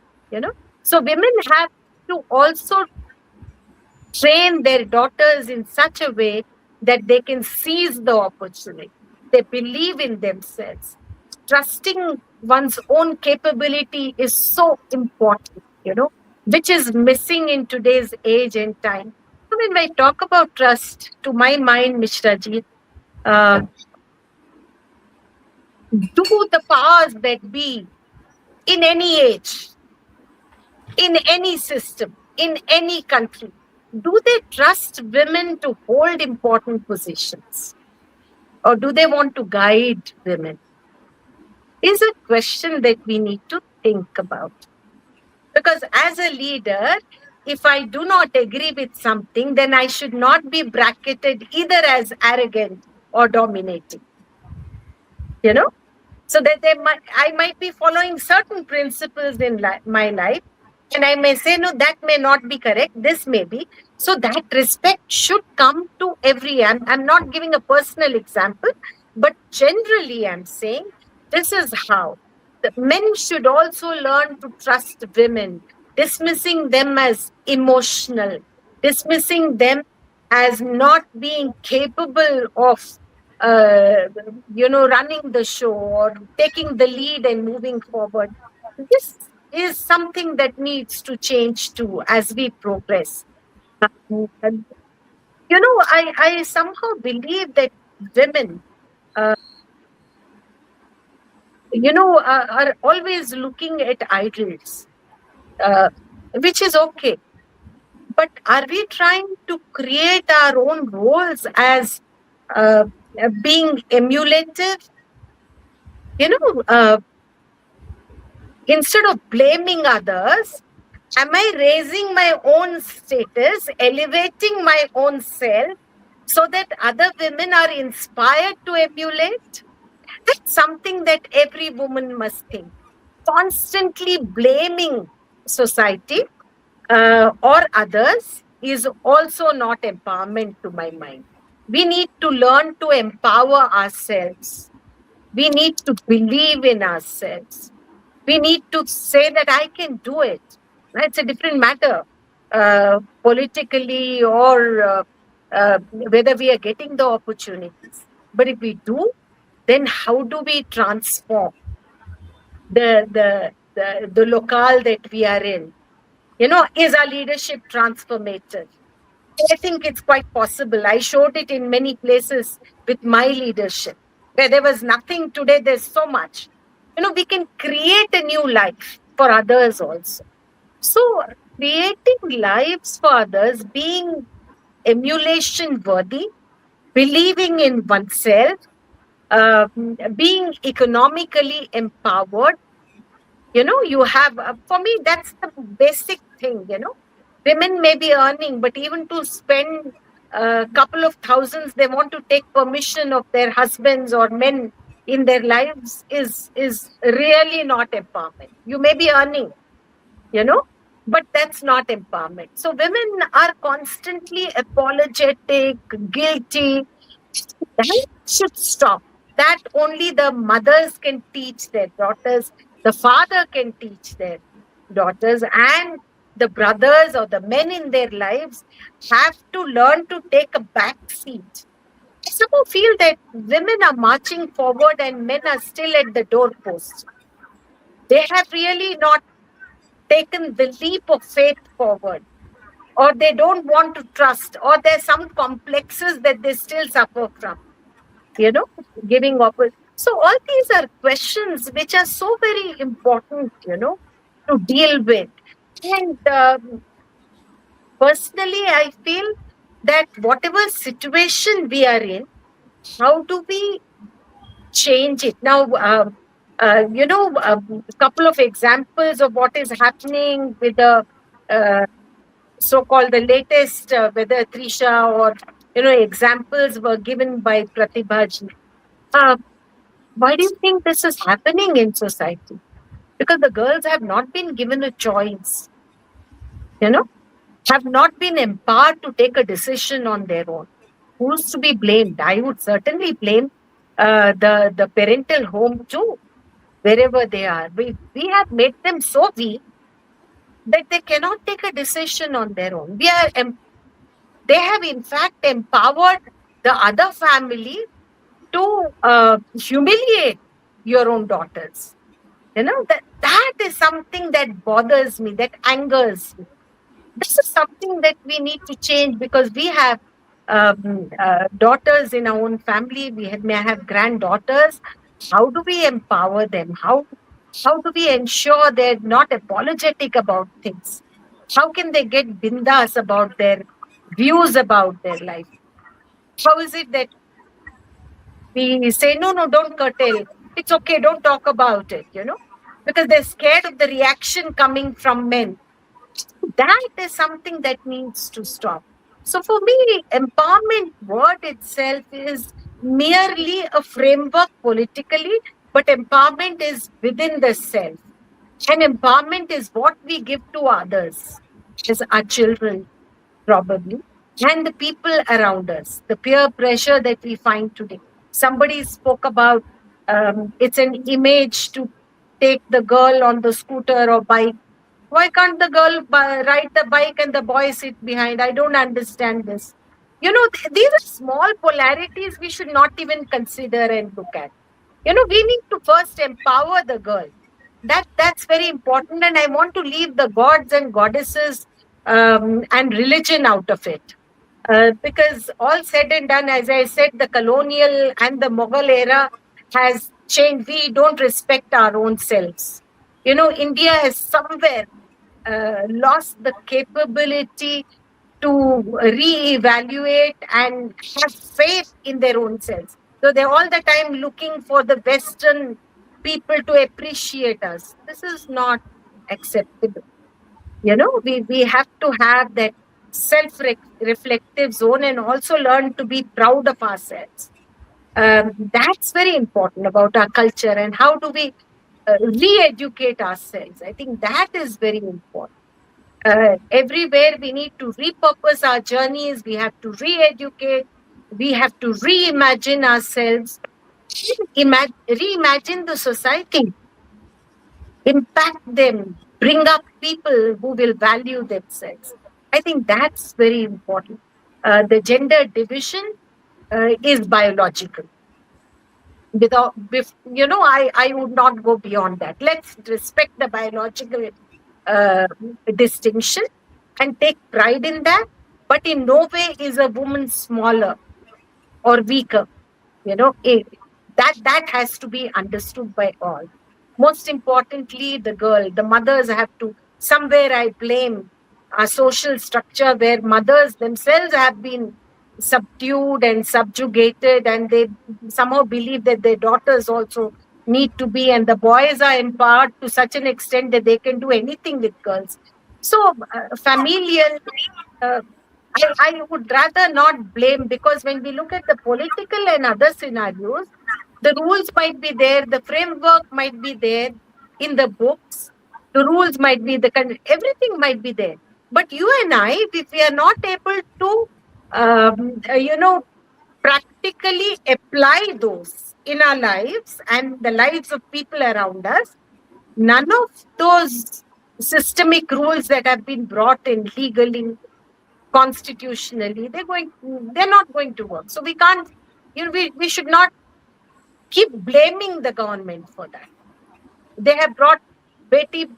So women have to also train their daughters in such a way that they can seize the opportunity. They believe in themselves. Trusting one's own capability is so important, which is missing in today's age and time. So when I talk about trust, to my mind, Mishra ji, do the powers that be in any age, in any system, in any country, do they trust women to hold important positions? Or do they want to guide women? Is a question that we need to think about. Because as a leader, if I do not agree with something, then I should not be bracketed either as arrogant or dominating. So that I might be following certain principles in my life, and I may say, no, that may not be correct, this may be. So that respect should come to I'm not giving a personal example, but generally I'm saying this is how. The men should also learn to trust women, dismissing them as emotional, dismissing them as not being capable of running the show or taking the lead and moving forward. This is something that needs to change too as we progress. I somehow believe that women, are always looking at idols, which is okay. But are we trying to create our own roles as being emulative? Instead of blaming others, am I raising my own status, elevating my own self so that other women are inspired to emulate? That's something that every woman must think. Constantly blaming society or others is also not empowerment to my mind. We need to learn to empower ourselves. We need to believe in ourselves. We need to say that I can do it. It's a different matter, politically or whether we are getting the opportunities. But if we do, then how do we transform the locale that we are in? Is our leadership transformative? I think it's quite possible. I showed it in many places with my leadership. Where there was nothing, today there's so much. We can create a new life for others also. So creating lives for others, being emulation worthy, believing in oneself, being economically empowered. You have, for me, that's the basic thing. Women may be earning, but even to spend a couple of thousands, they want to take permission of their husbands or men in their lives is really not empowerment. You may be earning, but that's not empowerment. So women are constantly apologetic, guilty. That should stop. That only the mothers can teach their daughters, the father can teach their daughters, and the brothers or the men in their lives have to learn to take a back seat. I somehow feel that women are marching forward and men are still at the doorpost. They have really not taken the leap of faith forward, or they don't want to trust, or there's some complexes that they still suffer from, giving up. So all these are questions which are so very important, to deal with. And personally, I feel that whatever situation we are in, how do we change it? Now, a couple of examples of what is happening with the so-called the latest, whether Trisha or, examples were given by Pratibha ji. Why do you think this is happening in society? Because the girls have not been given a choice, have not been empowered to take a decision on their own. Who's to be blamed? I would certainly blame the parental home too, wherever they are. We have made them so weak that they cannot take a decision on their own. They have in fact empowered the other family to humiliate your own daughters. That is something that bothers me, that angers me. This is something that we need to change, because we have daughters in our own family. We may have granddaughters. How do we empower them? How do we ensure they're not apologetic about things? How can they get bindas about their views about their life? How is it that we say, no, don't curtail. It's okay, don't talk about it, because they're scared of the reaction coming from men. That is something that needs to stop. So for me, empowerment word itself is merely a framework politically, but empowerment is within the self. And empowerment is what we give to others, as our children, probably, and the people around us, the peer pressure that we find today. Somebody spoke about it's an image to take the girl on the scooter or bike. Why can't the girl ride the bike and the boy sit behind? I don't understand this. These are small polarities we should not even consider and look at. We need to first empower the girl. That's very important, and I want to leave the gods and goddesses and religion out of it. Because all said and done, as I said, the colonial and the Mughal era has changed. We don't respect our own selves. India has somewhere lost the capability to reevaluate and have faith in their own selves. So they're all the time looking for the Western people to appreciate us. This is not acceptable. We have to have that self-reflective zone and also learn to be proud of ourselves. That's very important about our culture, and how do we re-educate ourselves. I think that is very important. Everywhere we need to repurpose our journeys, we have to re-educate, we have to reimagine ourselves, reimagine the society, impact them, bring up people who will value themselves. I think that's very important. The gender division is biological. I would not go beyond that. Let's respect the biological uh, distinction and take pride in that. But in no way is a woman smaller or weaker. That has to be understood by all. Most importantly, the girl, the mothers have to. Somewhere I blame our social structure where mothers themselves have been subdued and subjugated, and they somehow believe that their daughters also need to be, and the boys are empowered to such an extent that they can do anything with girls. So familial, I would rather not blame, because when we look at the political and other scenarios, the rules might be there, the framework might be there in the books, the rules might be everything might be there. But you and I, if we are not able to, practically apply those in our lives and the lives of people around us, none of those systemic rules that have been brought in legally, constitutionally, they're not going to work. So we can't, we should not keep blaming the government for that. They have brought Beti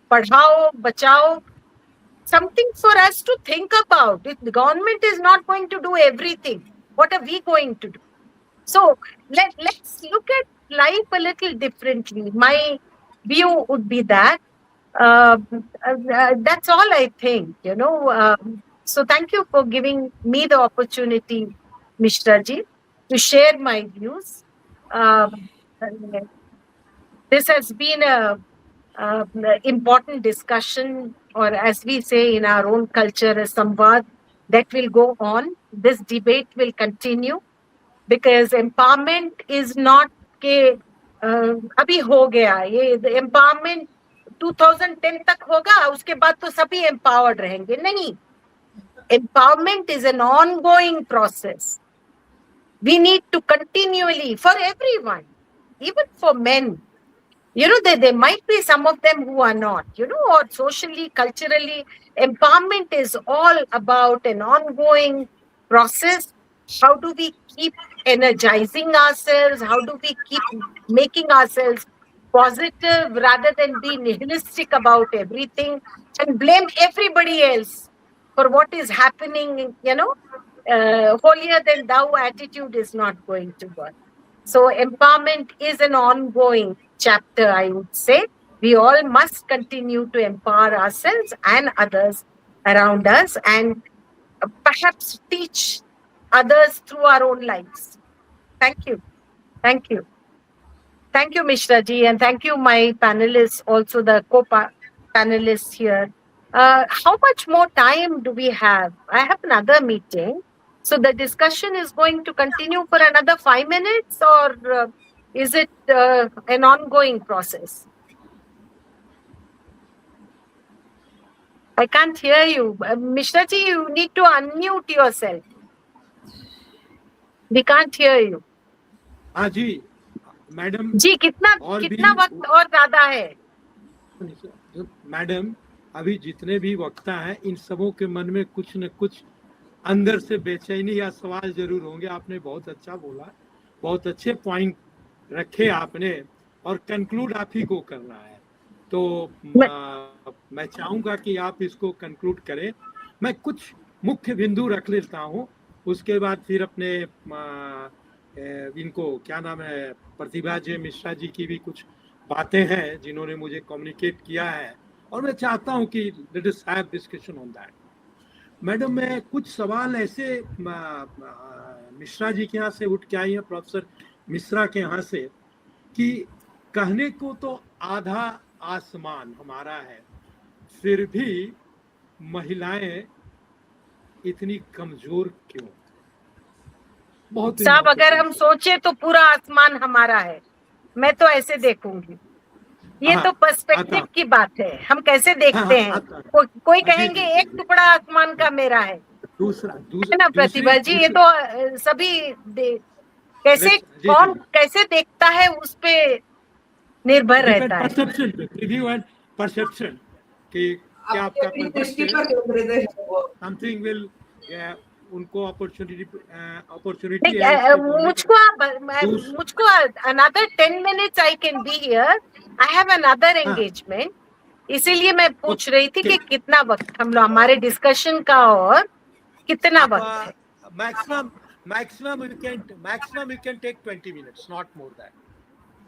Padhao, Bachao, something for us to think about. If the government is not going to do everything, what are we going to do? So let's look at life a little differently. My view would be that. That's all I think, So thank you for giving me the opportunity, Mishra ji, to share my views. This has been a important discussion, or as we say in our own culture, a samvad that will go on. This debate will continue, because empowerment is not के अभी हो गया, ये empowerment 2010 तक होगा, उसके बाद तो सभी empowered रहेंगे. नहीं, empowerment is an ongoing process. We need to continually, for everyone, even for men, there might be some of them who are not, or socially, culturally, empowerment is all about an ongoing process. How do we keep energizing ourselves? How do we keep making ourselves positive rather than be nihilistic about everything and blame everybody else for what is happening? Holier than thou attitude is not going to work. So empowerment is an ongoing chapter, I would say. We all must continue to empower ourselves and others around us, and perhaps teach others through our own lives. Thank you. Thank you. Thank you, Mishra ji, and thank you, my panelists, also the co-panelists here. How much more time do we have? I have another meeting. So the discussion is going to continue for another 5 minutes, or is it an ongoing process? I can't hear you. Mishra ji, you need to unmute yourself. We can't hear you. हाँ जी, madam जी, कितना वक्त और ज्यादा है? Madam, अभी जितने भी वक्ता हैं, इन सबों के मन में कुछ न कुछ अंदर से बेचैनी या सवाल जरूर होंगे. आपने बहुत अच्छा बोला, बहुत अच्छे पॉइंट रखे आपने, और कंक्लूड आप ही को करना है. तो मैं चाहूंगा कि आप इसको कंक्लूड करें. मैं कुछ मुख्य बिंदु रख लेता हूं, उसके बाद फिर अपने इनको क्या नाम है, प्रतिभा जी मिश्रा जी की भी कुछ बातें हैं जिन्होंने मुझे कम्युनिकेट किया है, और मैं चाहता हूं कि let us have discussion on that. Madam, मैं कुछ सवाल ऐसे मिश्रा जी के यहाँ से उठ के आई हैं, प्रोफेसर मिश्रा के यहाँ से, कि कहने को तो आधा आसमान हमारा है, फिर भी महिलाएं इतनी कमजोर क्यों? बहुत साहब, अगर हम सोचे तो पूरा आसमान हमारा है. मैं तो ऐसे देखूंगी. ये तो पर्सपेक्टिव की बात है, हम कैसे देखते हैं. कोई कहेंगे एक टुकड़ा आसमान का मेरा है. दूसरा ना प्रतिभा जी, ये तो सभी कैसे कौन कैसे देखता है उस पे निर्भर रहता है। परसेप्शन पे, रिव्यू एंड परसेप्शन कि क्या आपका अपनी दृष्टि पर केंद्रित है वो। समथिंग विल उनको अपॉर्चुनिटी नहीं, मुझको another 10 minutes I can be here. I have another engagement. इसीलिए मैं पूछ रही थी कि कितना वक्त हम लोग हमारे डिस्कशन का और कितना वक्त है। maximum you can take 20 minutes, not more than.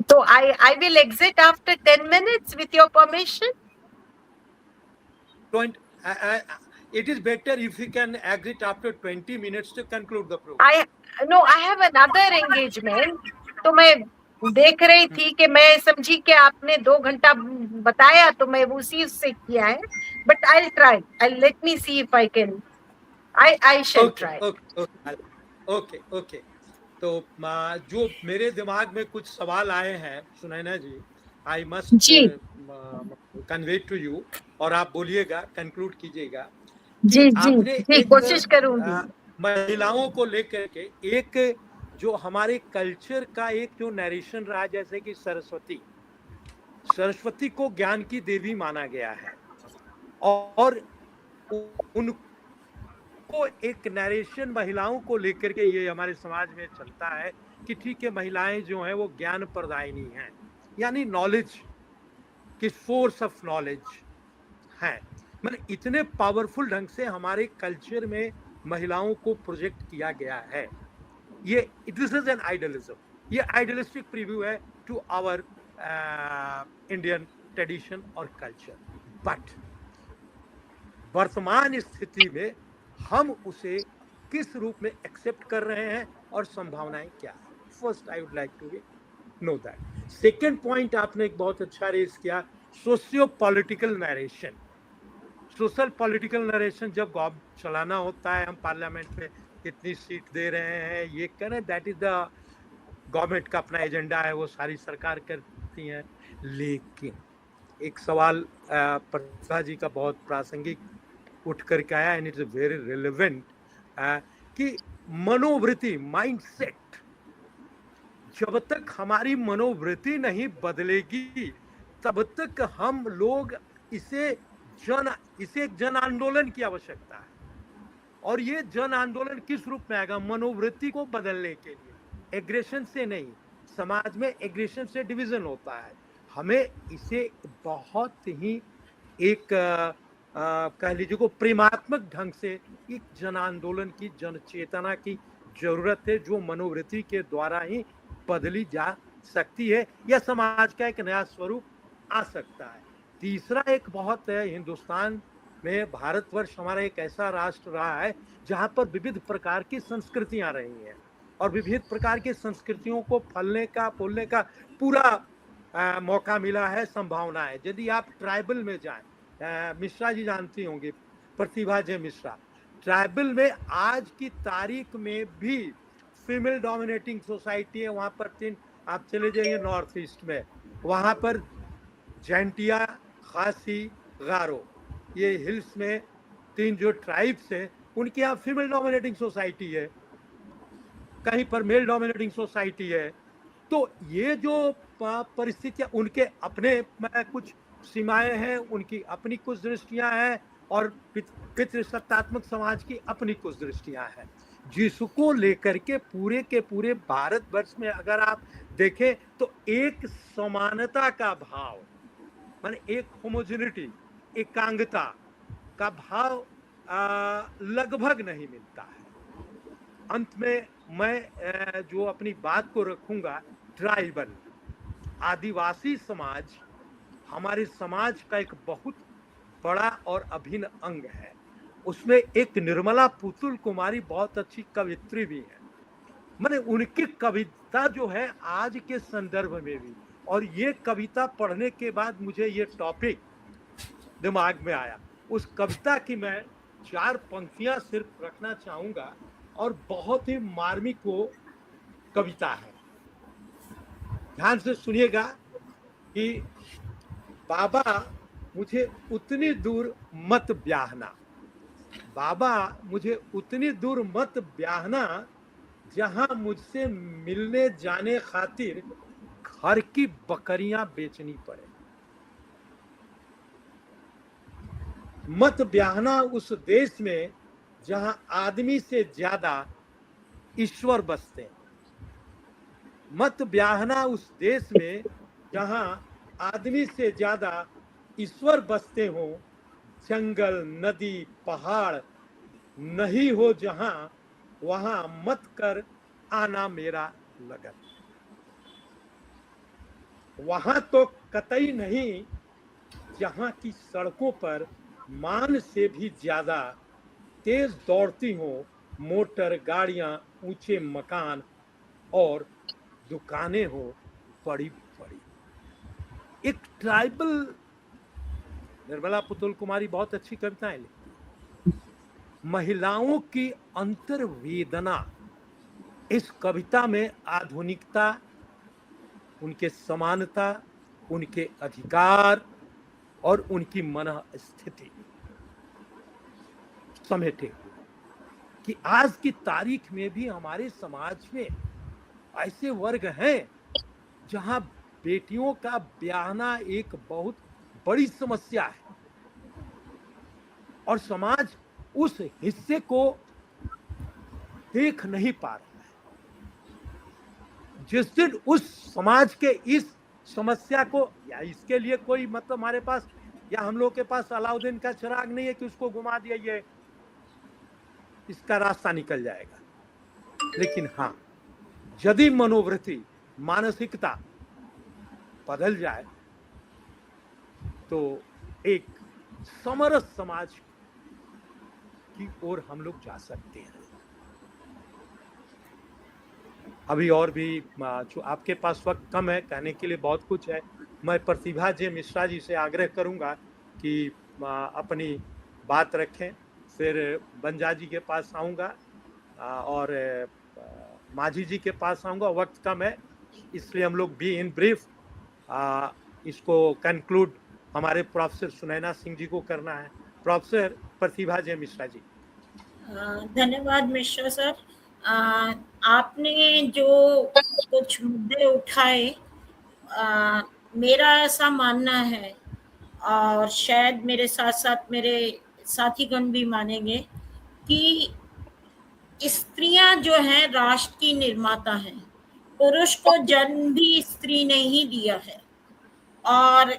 So I will exit after 10 minutes with your permission. It is better if you can exit after 20 minutes to conclude the program. I have another engagement. तो मैं देख रही थी कि मैं समझी कि आपने 2 घंटा बताया तो मैं उसी से किया है, but I'll try. Let me see if I can. I shall try. Okay. तो जो मेरे दिमाग में कुछ सवाल आए हैं सुनैना जी, I must convey to you, और आप बोलिएगा, कंक्लूड कीजिएगा। जी, कोशिश करूंगी। महिलाओं को लेकर के एक जो हमारे कल्चर का एक जो नरेशन रहा, जैसे कि सरस्वती को ज्ञान की देवी माना गया है, और उनको एक नरेशन महिलाओं को लेकर के ये हमारे समाज में चलता है कि ठीक है, महिलाएं जो हैं वो ज्ञान प्रदायिनी हैं, यानी नॉलेज की सोर्स ऑफ नॉलेज हैं। मतलब इतने पावरफुल ढंग से हमारे कल्चर में महिलाओं को प्रोजेक्ट किया गया है। ये दिस इज एन आइडियलिज्म, ये आइडियलिस्टिक प्रीव्यू है टू आवर इंडियन ट्रेडिशन और कल्चर। बट वर्तमान स्थिति में हम उसे किस रूप में एक्सेप्ट कर रहे हैं और संभावनाएं क्या है, first I would like to know that. Second point आपने एक बहुत अच्छा रेस किया, socio political narration. Social political narration जब चलाना होता है, हम पार्लियामेंट में कितनी सीट दे रहे हैं ये करें, दैट इज द गवर्नमेंट का अपना एजेंडा है, वो सारी सरकार करती हैं। लेकिन एक सवाल प्रतिभा जी का बहुत प्रासंगिक उठ करके आया, एंड इट्स वेरी रिलेवेंट, कि मनोवृत्ति, माइंडसेट, जब तक हमारी मनोवृत्ति नहीं बदलेगी तब तक हम लोग इसे एक जन आंदोलन की आवश्यकता है। और ये जन आंदोलन किस रूप में आएगा? मनोवृत्ति को बदलने के लिए, एग्रेशन से नहीं। समाज में एग्रेशन से डिवीजन होता है, हमें इसे बहुत ही एक कह लीजिए को प्रेमात्मक ढंग से एक जन आंदोलन की, जन चेतना की जरूरत है, जो मनोवृत्ति के द्वारा ही बदली जा सकती है या समाज का एक नया स्वरूप आ सकता है। तीसरा एक बहुत है, हिंदुस्तान में भारतवर्ष हमारा एक ऐसा राष्ट्र रहा है जहाँ पर विविध प्रकार की संस्कृतियाँ रही हैं, और विविध प्रकार की संस्कृतियों को फलने का, फूलने का पूरा मौका मिला है, संभावना है। यदि आप ट्राइबल में जाएं, मिश्रा जी जानती होंगी, प्रतिभा जी मिश्रा, ट्राइबल में आज की तारीख में भी फीमेल डोमिनेटिंग सोसाइटी है। वहाँ पर 3, आप चले जाइए नॉर्थ ईस्ट में, वहाँ पर जैंटिया, खासी, गारो, ये हिल्स में 3 जो ट्राइब्स हैं, उनके यहाँ फीमेल डोमिनेटिंग सोसाइटी है, कहीं पर मेल डोमिनेटिंग सोसाइटी है। तो ये जो परिस्थितियाँ, उनके अपने कुछ सीमाएं हैं, उनकी अपनी कुछ दृष्टियां हैं, और पितृसत्तात्मक समाज की अपनी कुछ दृष्टियां हैं, जिसको लेकर के पूरे भारतवर्ष में अगर आप देखें तो एक समानता का भाव, माने एक होमोजेनिटी, एकांगता का भाव लगभग नहीं मिलता है। अंत में मैं जो अपनी बात को रखूंगा, ट्राइबल, आदिवासी समाज हमारे समाज का एक बहुत बड़ा और अभिन्न अंग है। उसमें एक निर्मला पुतुल कुमारी बहुत अच्छी कवित्री भी है, मैंने उनकी कविता जो है आज के संदर्भ में भी, और ये कविता पढ़ने के बाद मुझे ये टॉपिक दिमाग में आया। उस कविता की मैं 4 पंक्तियां सिर्फ रखना चाहूंगा, और बहुत ही मार्मिक वो कविता है, ध्यान से सुनिएगा कि बाबा मुझे उतनी दूर मत ब्याहना, बाबा मुझे उतनी दूर मत ब्याहना, जहां मुझसे मिलने जाने खातिर घर की बकरियां बेचनी पड़े। मत ब्याहना उस देश में जहां आदमी से ज्यादा ईश्वर बसते हैं। मत ब्याहना उस देश में जहां आदमी से ज्यादा ईश्वर बसते हो। जंगल, नदी, पहाड़ नहीं हो जहां, वहां मत कर आना मेरा लगन। वहां तो कतई नहीं जहां की सड़कों पर मान से भी ज्यादा तेज दौड़ती हो मोटर गाड़ियां, ऊंचे मकान और दुकानें हो बड़ी बड़ी। एक ट्राइबल, निर्मला पुतुल कुमारी बहुत अच्छी कविताएं लिखती हैं। महिलाओं की अंतर्वेदना इस कविता में आधुनिकता, उनके समानता, उनके अधिकार और उनकी मन स्थिति समेटे कि आज की तारीख में भी हमारे समाज में ऐसे वर्ग हैं जहां बेटियों का ब्याहना एक बहुत बड़ी समस्या है और समाज उस हिस्से को देख नहीं पा रहा है। जिस दिन उस समाज के इस समस्या को, या इसके लिए कोई मतलब हमारे पास या हम लोग के पास अलाउद्दीन का चिराग नहीं है कि उसको घुमा दिया, ये इसका रास्ता निकल जाएगा। लेकिन हाँ, यदि मनोवृत्ति, मानसिकता बदल जाए तो एक समरस समाज की ओर हम लोग जा सकते हैं। अभी और भी जो आपके पास वक्त कम है, कहने के लिए बहुत कुछ है। मैं प्रतिभा जे मिश्रा जी से आग्रह करूंगा कि अपनी बात रखें, फिर बंजा जी के पास आऊँगा और माझी जी के पास आऊँगा। वक्त कम है इसलिए हम लोग बी इन ब्रीफ इसको कंक्लूड हमारे प्रोफेसर सुनैना सिंह जी को करना है। प्रोफेसर प्रतिभा जे मिश्रा जी। धन्यवाद मिश्रा सर। आपने जो कुछ मुद्दे उठाए, मेरा ऐसा मानना है और शायद मेरे साथ साथ मेरे साथीगण भी मानेंगे कि स्त्रियां जो हैं राष्ट्र की निर्माता हैं। पुरुष को जन्म भी स्त्री ने ही दिया है और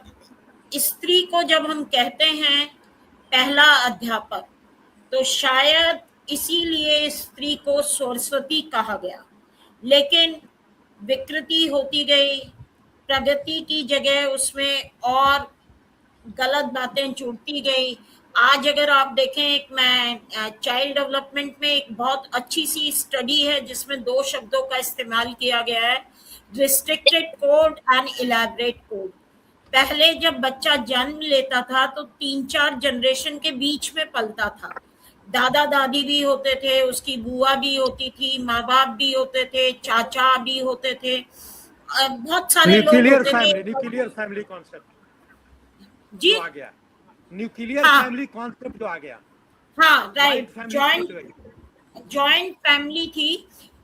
स्त्री को जब हम कहते हैं पहला अध्यापक, तो शायद इसीलिए स्त्री को सरस्वती कहा गया। लेकिन विकृति होती गई, प्रगति की जगह उसमें और गलत बातें जुड़ती गई। आज अगर आप देखें, मैं चाइल्ड डेवलपमेंट में एक बहुत अच्छी सी स्टडी है जिसमें 2 शब्दों का इस्तेमाल किया गया है, restricted code and elaborate code. पहले जब बच्चा जन्म लेता था तो 3-4 जनरेशन के बीच में पलता था। दादा दादी भी होते थे, उसकी बुआ भी होती थी, माँ बाप भी होते थे, चाचा भी होते थे, बहुत सारे लोग होते थे। न्यूक्लियर फैमिली कॉन्सेप्ट जी आ गया, न्यूक्लियर फैमिली कॉन्सेप्ट जो आ गया। हाँ, राइट, जॉइंट फैमिली थी।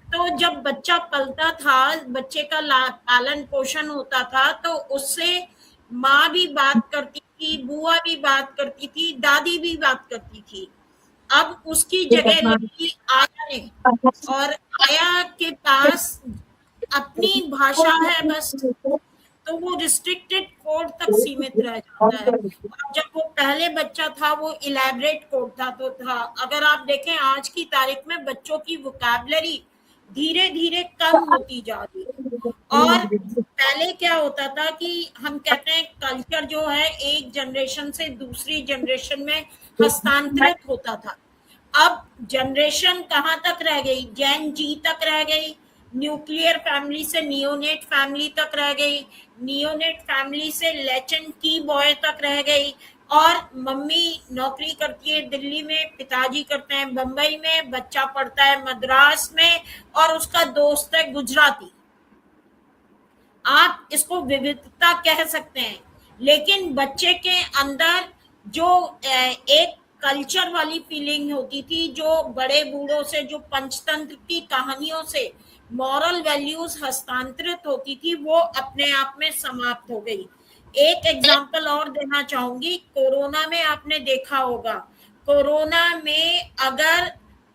तो जब बच्चा पलता था, बच्चे का पालन पोषण होता था, तो उससे माँ भी बात करती थी, बुआ भी बात करती थी, दादी भी बात करती थी। अब उसकी जगह लेती आया ने, और आया के पास अपनी भाषा है बस, तो वो रिस्ट्रिक्टेड कोड तक सीमित रह जाता है। और जब वो पहले बच्चा था वो इलैबोरेट कोड था। अगर आप देखें आज की तारीख में बच्चों की वोकैबुलरी धीरे धीरे कम होती जा रही है। और पहले क्या होता था कि हम कहते हैं कल्चर जो है एक जनरेशन से दूसरी जनरेशन में हस्तांतरित होता था। अब जनरेशन कहाँ तक रह गई? जेन जी तक रह गई, न्यूक्लियर फैमिली से नियोनेट फैमिली तक रह गई, नियोनेट फैमिली से लेचन की बॉय तक रह गई, और मम्मी नौकरी करती है दिल्ली में, पिताजी करते हैं बंबई में, बच्चा पढ़ता है मद्रास में और उसका दोस्त है गुजराती। आप इसको विविधता कह सकते हैं, लेकिन बच्चे के अंदर जो एक कल्चर वाली फीलिंग होती थी, जो बड़े बूढ़ों से, जो पंचतंत्र की कहानियों से मॉरल वैल्यूज हस्तांतरित होती थी, वो अपने आप में समाप्त हो गई। एक एग्जांपल और देना चाहूंगी, कोरोना में आपने देखा होगा, कोरोना में अगर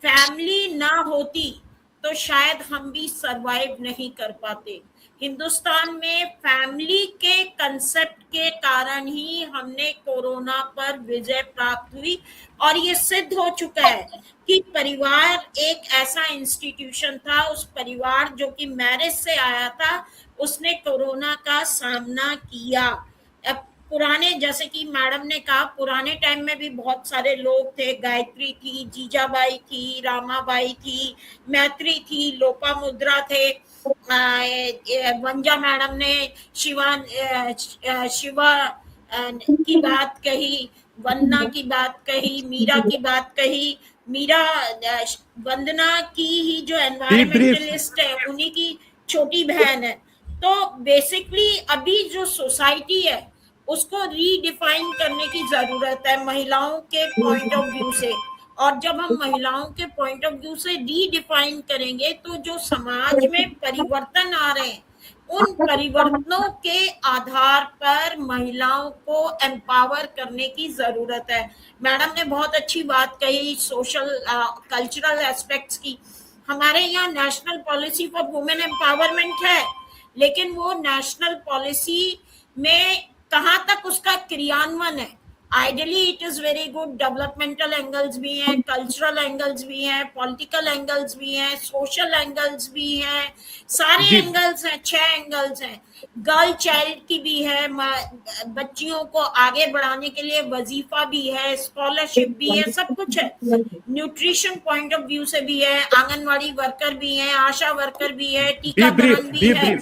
फैमिली ना होती तो शायद हम भी सरवाइव नहीं कर पाते। हिंदुस्तान में फैमिली के कंसेप्ट के कारण ही हमने कोरोना पर विजय प्राप्त हुई, और ये सिद्ध हो चुका है कि परिवार एक ऐसा इंस्टीट्यूशन था, उस परिवार जो कि मैरिज से आया था, उसने कोरोना का सामना किया। अब पुराने, जैसे कि मैडम ने कहा, पुराने टाइम में भी बहुत सारे लोग थे, गायत्री थी, जीजाबाई थी, रामाबाई थी, मैत्री थी, लोपामुद्रा थे, वंजा मैडम ने शिवा की बात कही, वंदना की बात कही, मीरा की बात कही। मीरा वंदना की ही जो एनवायरमेंटलिस्ट है, उन्हीं की छोटी बहन है। तो बेसिकली अभी जो सोसाइटी है उसको रीडिफाइन करने की जरूरत है महिलाओं के पॉइंट ऑफ व्यू से, और जब हम महिलाओं के पॉइंट ऑफ व्यू से रीडिफाइन करेंगे तो जो समाज में परिवर्तन आ रहे हैं, उन परिवर्तनों के आधार पर महिलाओं को एम्पावर करने की जरूरत है। मैडम ने बहुत अच्छी बात कही सोशल कल्चरल एस्पेक्ट्स की। हमारे यहाँ national policy for women empowerment है, लेकिन वो नेशनल पॉलिसी में कहाँ तक उसका क्रियान्वयन है। Ideally it is very good, developmental angles भी हैं, कल्चरल एंगल्स भी हैं, पॉलिटिकल एंगल्स भी हैं, सोशल एंगल्स भी हैं, सारे एंगल्स हैं, 6 एंगल्स हैं। गर्ल चाइल्ड की भी है, बच्चियों को आगे बढ़ाने के लिए वजीफा भी है, स्कॉलरशिप भी है, सब कुछ है। न्यूट्रिशन पॉइंट ऑफ व्यू से भी है, आंगनवाड़ी वर्कर भी है, आशा वर्कर भी है, टीकाकरण भी है।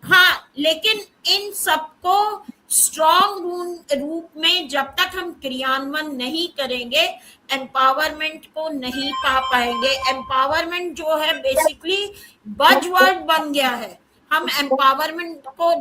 हाँ, लेकिन इन सबको स्ट्रॉन्ग रूप में जब तक हम क्रियान्वयन नहीं करेंगे, एम्पावरमेंट को नहीं पा पाएंगे। एम्पावरमेंट जो है बेसिकली बजवर्ड बन गया है। हम एम्पावरमेंट को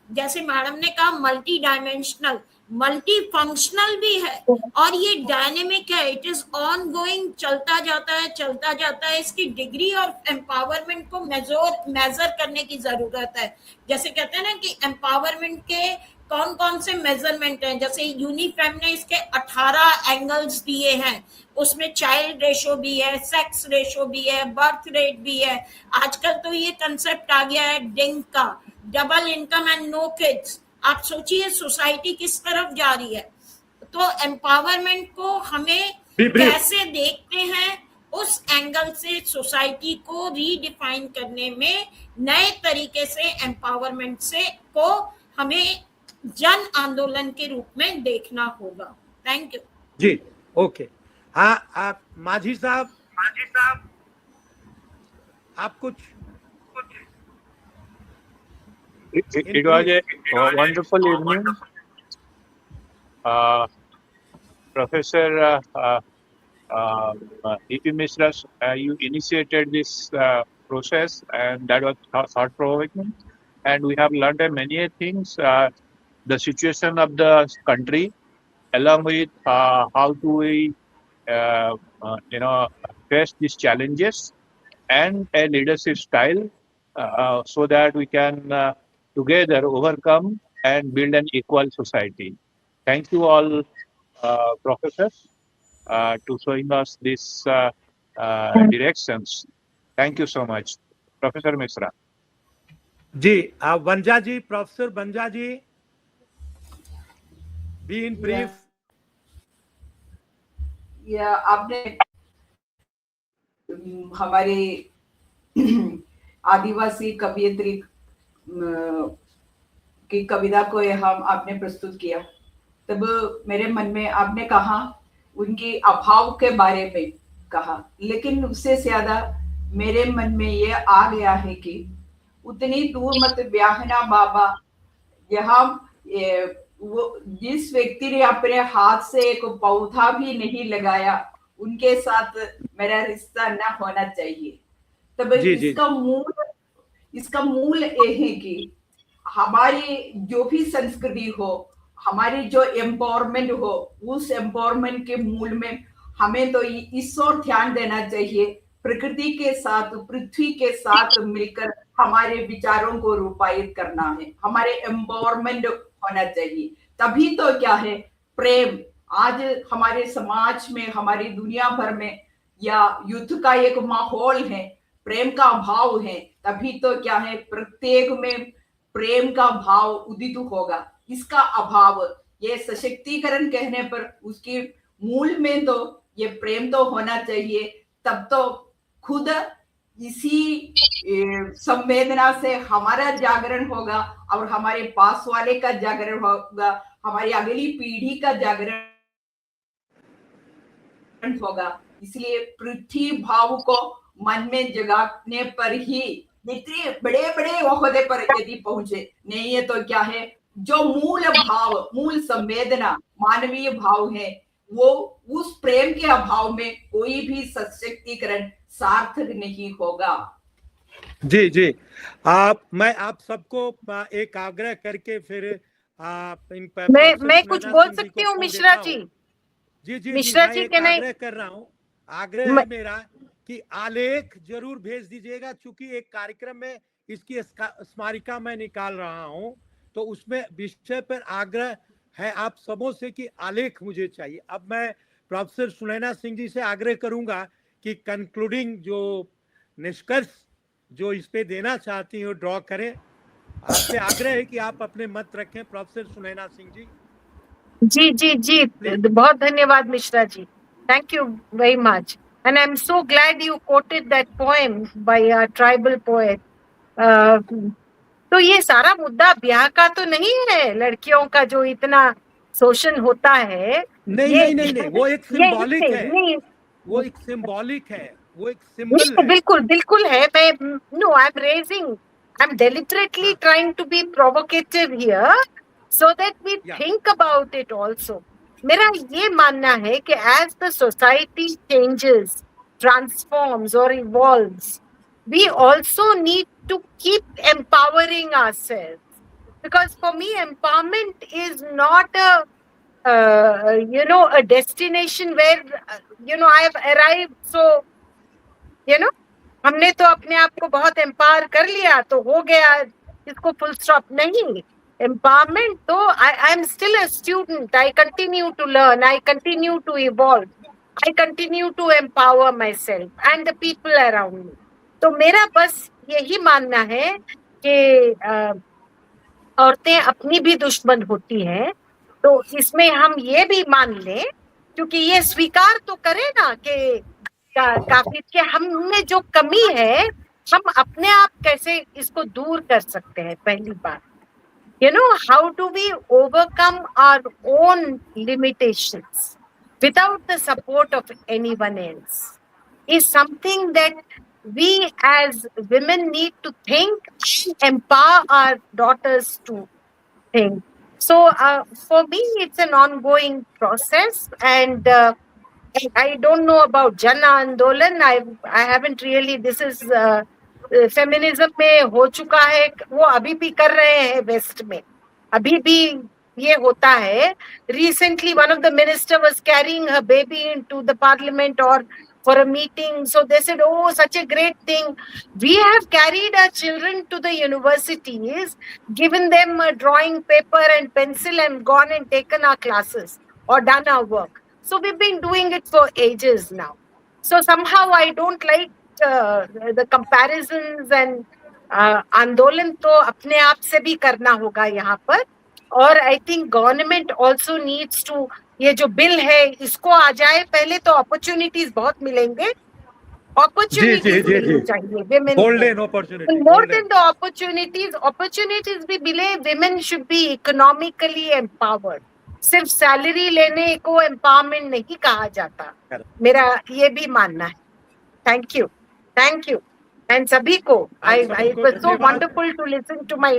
जैसे मैडम ने कहा, मल्टी डायमेंशनल, मल्टी फंक्शनल भी है, और ये डायनेमिक है, इट इज ऑन गोइंग, चलता जाता है। इसकी डिग्री और एम्पावरमेंट को मेजर करने की जरूरत है। जैसे कहते हैं ना कि एम्पावरमेंट के कौन कौन से मेजरमेंट हैं, जैसे यूनिफेम ने इसके 18 एंगल्स दिए हैं, उसमें चाइल्ड रेशो भी है, सेक्स रेशो भी है, बर्थ रेट भी है। आजकल तो ये कंसेप्ट आ गया है डिंग का, double income and no kids. आप सोचिए सोसाइटी किस तरफ जा रही है। तो एम्पावरमेंट को हमें कैसे देखते हैं, उस एंगल से सोसाइटी को रीडिफाइन करने में नए तरीके से एम्पावरमेंट से को हमें जन आंदोलन के रूप में देखना होगा। Thank you ji. ओके, हाँ, आप माझी साहब आप कुछ It was a wonderful evening. Professor E.P. Mishra, you initiated this process, and that was thought-provoking. And we have learned many things. The situation of the country, along with how do we, face these challenges, and a leadership style, so that we can together overcome and build an equal society. Thank you all, professors, to showing us these directions. Thank you so much, Professor Mishra. Ji, Vanja ji, professor Vanja ji, be in brief. या आपने हमारे आदिवासी कवियत्री की कविता को आपने प्रस्तुत किया, तब मेरे मन में आपने कहा उनके अभाव के बारे में कहा, लेकिन उससे ज्यादा मेरे मन में ये आ गया है कि उतनी दूर मत ब्याहना बाबा, यहाँ वो जिस व्यक्ति ने अपने हाथ से एक पौधा भी नहीं लगाया, उनके साथ मेरा रिश्ता न होना चाहिए। तब इसका मूल ये है कि हमारी जो भी संस्कृति हो, हमारी जो एम्पावरमेंट हो, उस एम्पावरमेंट के मूल में हमें तो इस ओर ध्यान देना चाहिए, प्रकृति के साथ, पृथ्वी के साथ मिलकर हमारे विचारों को रूपायित करना है, हमारे एम्पावरमेंट होना चाहिए। तभी तो क्या है, प्रेम आज हमारे समाज में, हमारी दुनिया भर में या युद्ध का एक माहौल है, प्रेम का अभाव है, तभी तो क्या है, प्रत्येक में प्रेम का भाव उदित होगा। इसका अभाव, ये सशक्तिकरण कहने पर उसकी मूल में तो ये प्रेम तो होना चाहिए, तब तो खुद इसी संवेदना से हमारा जागरण होगा और हमारे पास वाले का जागरण होगा, हमारी अगली पीढ़ी का जागरण होगा। इसलिए पृथ्वी भाव को मन में जगाने पर ही इतने बड़े बड़े ओहदे पर यदि पहुंचे, नहीं है तो क्या है, जो मूल भाव, मूल संवेदना, मानवीय भाव है, वो उस प्रेम के अभाव में कोई भी सशक्तिकरण सार्थक नहीं होगा। जी जी, मैं आप सबको एक आग्रह करके फिर मैं कुछ बोल सकती हूँ मिश्रा जी? जी जी मिश्रा जी, जी, मैं आग्रह कर रहा हूँ, आग्रह है मेरा कि आलेख जरूर भेज दीजिएगा, चूंकि एक कार्यक्रम में इसकी स्मारिका मैं निकाल रहा हूँ, तो उसमें विषय पर आग्रह है आप सबों से कि आलेख मुझे चाहिए। अब मैं प्रोफेसर सुनैना सिंह जी से आग्रह करूंगा कि कंक्लूडिंग जो निष्कर्ष जो इस पे देना चाहती हो ड्रॉ करें। आपसे आग्रह है कि आप अपने मत रखें, प्रोफेसर सुनैना सिंह जी। जी जी जी, बहुत धन्यवाद Mishra ji, thank you very much, and I'm so glad you quoted that poem by a tribal poet. तो ये सारा मुद्दा ब्याह का तो नहीं है, लड़कियों का जो इतना शोषण होता है। नहीं, वो एक सिंबॉलिक है, वो एक सिंबॉलिक है, वो एक सिंबल है। बिल्कुल बिल्कुल है। मैं no, I'm deliberately trying to be provocative here so that we think about it also. मेरा ये मानना है कि as the society changes, transforms or evolves, we also need to keep empowering ourselves, because for me empowerment is not a a destination where I have arrived, so हमने तो अपने आप को बहुत एम्पावर कर लिया तो हो गया, इसको फुल स्टॉप नहीं। एम्पावरमेंट तो I am still a student, I continue to learn, I continue to evolve, I continue to empower myself and the people around me. तो मेरा बस यही मानना है कि औरतें अपनी भी दुश्मन होती हैं, तो इसमें हम ये भी मान लें, क्योंकि ये स्वीकार तो करें ना कि काफी कि हमने जो कमी है हम अपने आप कैसे इसको दूर कर सकते हैं। पहली बात, how do we overcome our own limitations without the support of anyone else is something that we as women need to think, empower our daughters to think. So for me it's an ongoing process, and I don't know about Jan Andolan. I haven't really. This is feminism में हो चुका है, वो अभी भी कर रहे हैं वेस्ट में, अभी भी ये होता है। Recently, one of the minister was carrying her baby into the parliament or for a meeting. So they said, "Oh, such a great thing! We have carried our children to the universities, given them a drawing paper and pencil, and gone and taken our classes or done our work." So we've been doing it for ages now. So somehow I don't like the comparisons, and आंदोलन तो अपने आप से भी करना होगा यहाँ पर। और I think government also needs to, ये जो बिल है इसको आ जाए पहले तो opportunities बहुत मिलेंगे, opportunities मिलनी चाहिए women, golden opportunity, more than the opportunities भी मिले। Women should be economically empowered. सिर्फ सैलरी लेने को एम्पावरमेंट नहीं कहा जाता, मेरा ये भी मानना है। थैंक यू एंड सभी को। I was so wonderful to listen to my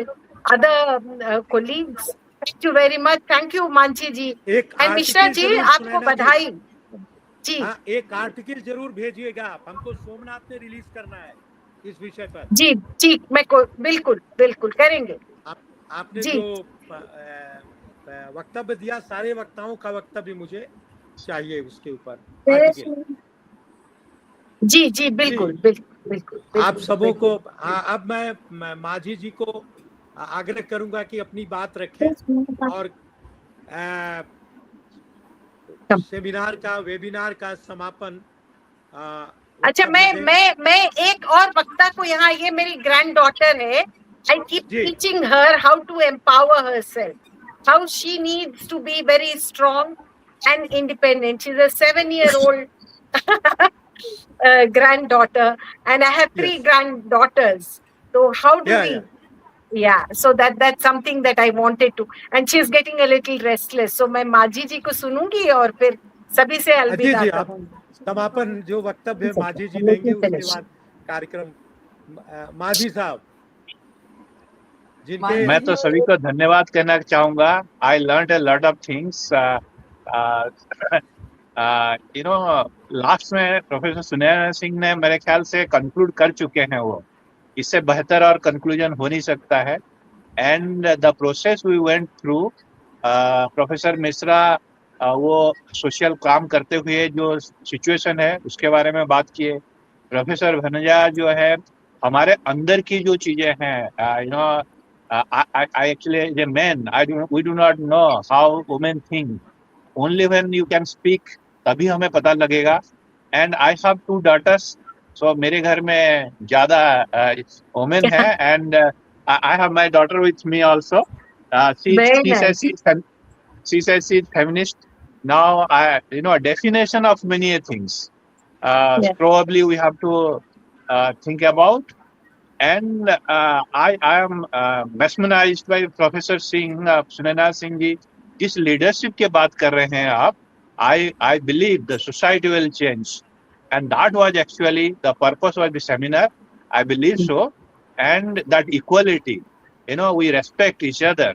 other colleagues. Thank you very much. Thank you Mansi ji and Mishra ji, आपको बधाई जी। एक आर्टिकल जरूर भेजिएगा आप, हमको सोमनाथ में रिलीज करना है इस विषय पर। जी मैं बिल्कुल करेंगे। आपने जो वक्तव्य दिया, सारे वक्ताओं का वक्तव्य मुझे चाहिए उसके ऊपर आर्टिकल। जी जी बिल्कुल बिल्कुल बिल्कुल आप सबों को अब मैं माझी जी को आग्रह करूंगा कि अपनी बात रखें और वेबिनार का समापन। अच्छा, मैं एक और वक्ता को यहाँ, ये मेरी ग्रैंड डॉटर है, I keep teaching her how to empower herself, how she needs to be very strong and independent. She's a 7-year-old granddaughter, and I have 3 granddaughters. So how do we? Yeah. So that's something that I wanted to. And she's getting a little restless. So मैं माझी जी को सुनूंगी और फिर सभी से अलविदा कहूंगी। समापन जो वक्तव्य माझी जी देंगे उसके बाद कार्यक्रम। माझी साहब, मैं तो सभी को धन्यवाद कहना चाहूंगा। I learned a lot of things. Last में प्रोफेसर सुनैना सिंह ने मेरे ख्याल से कंक्लूड कर चुके हैं, वो इससे बेहतर और कंक्लूजन हो नहीं सकता है। And the process we went through, professor Mishra वो सोशल काम करते हुए जो सिचुएशन है उसके बारे में बात किए। प्रोफेसर भनजा जो है हमारे अंदर की जो चीजें हैं, I actually as a man, we do not know how women think. Only when you can speak, तभी हमें पता लगेगा। And I have 2 daughters, so मेरे घर में ज़्यादा women है, and I have my daughter with me also. She says she's feminist. Now a definition of many things. Probably we have to think about. And I am mesmerized by Professor Singh, Sunena Singh ji, जिस leadership के बात कर रहे हैं आप, I believe the society will change, and that was actually the purpose of the seminar. I believe so, and that equality, we respect each other.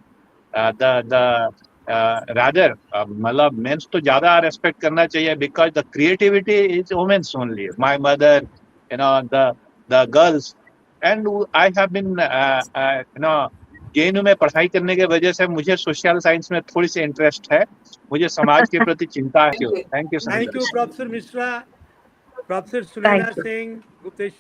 Rather, मतलब men's तो ज़्यादा respect करना चाहिए, because the creativity is women's only. My mother, the girls. And I have been, JNU में पढ़ाई करने के वजह से मुझे सोशल साइंस में थोड़ी सी इंटरेस्ट है, मुझे समाज के प्रति चिंता है। Thank you professor Mishra, professor Sunaina Singh, Gupteshwar.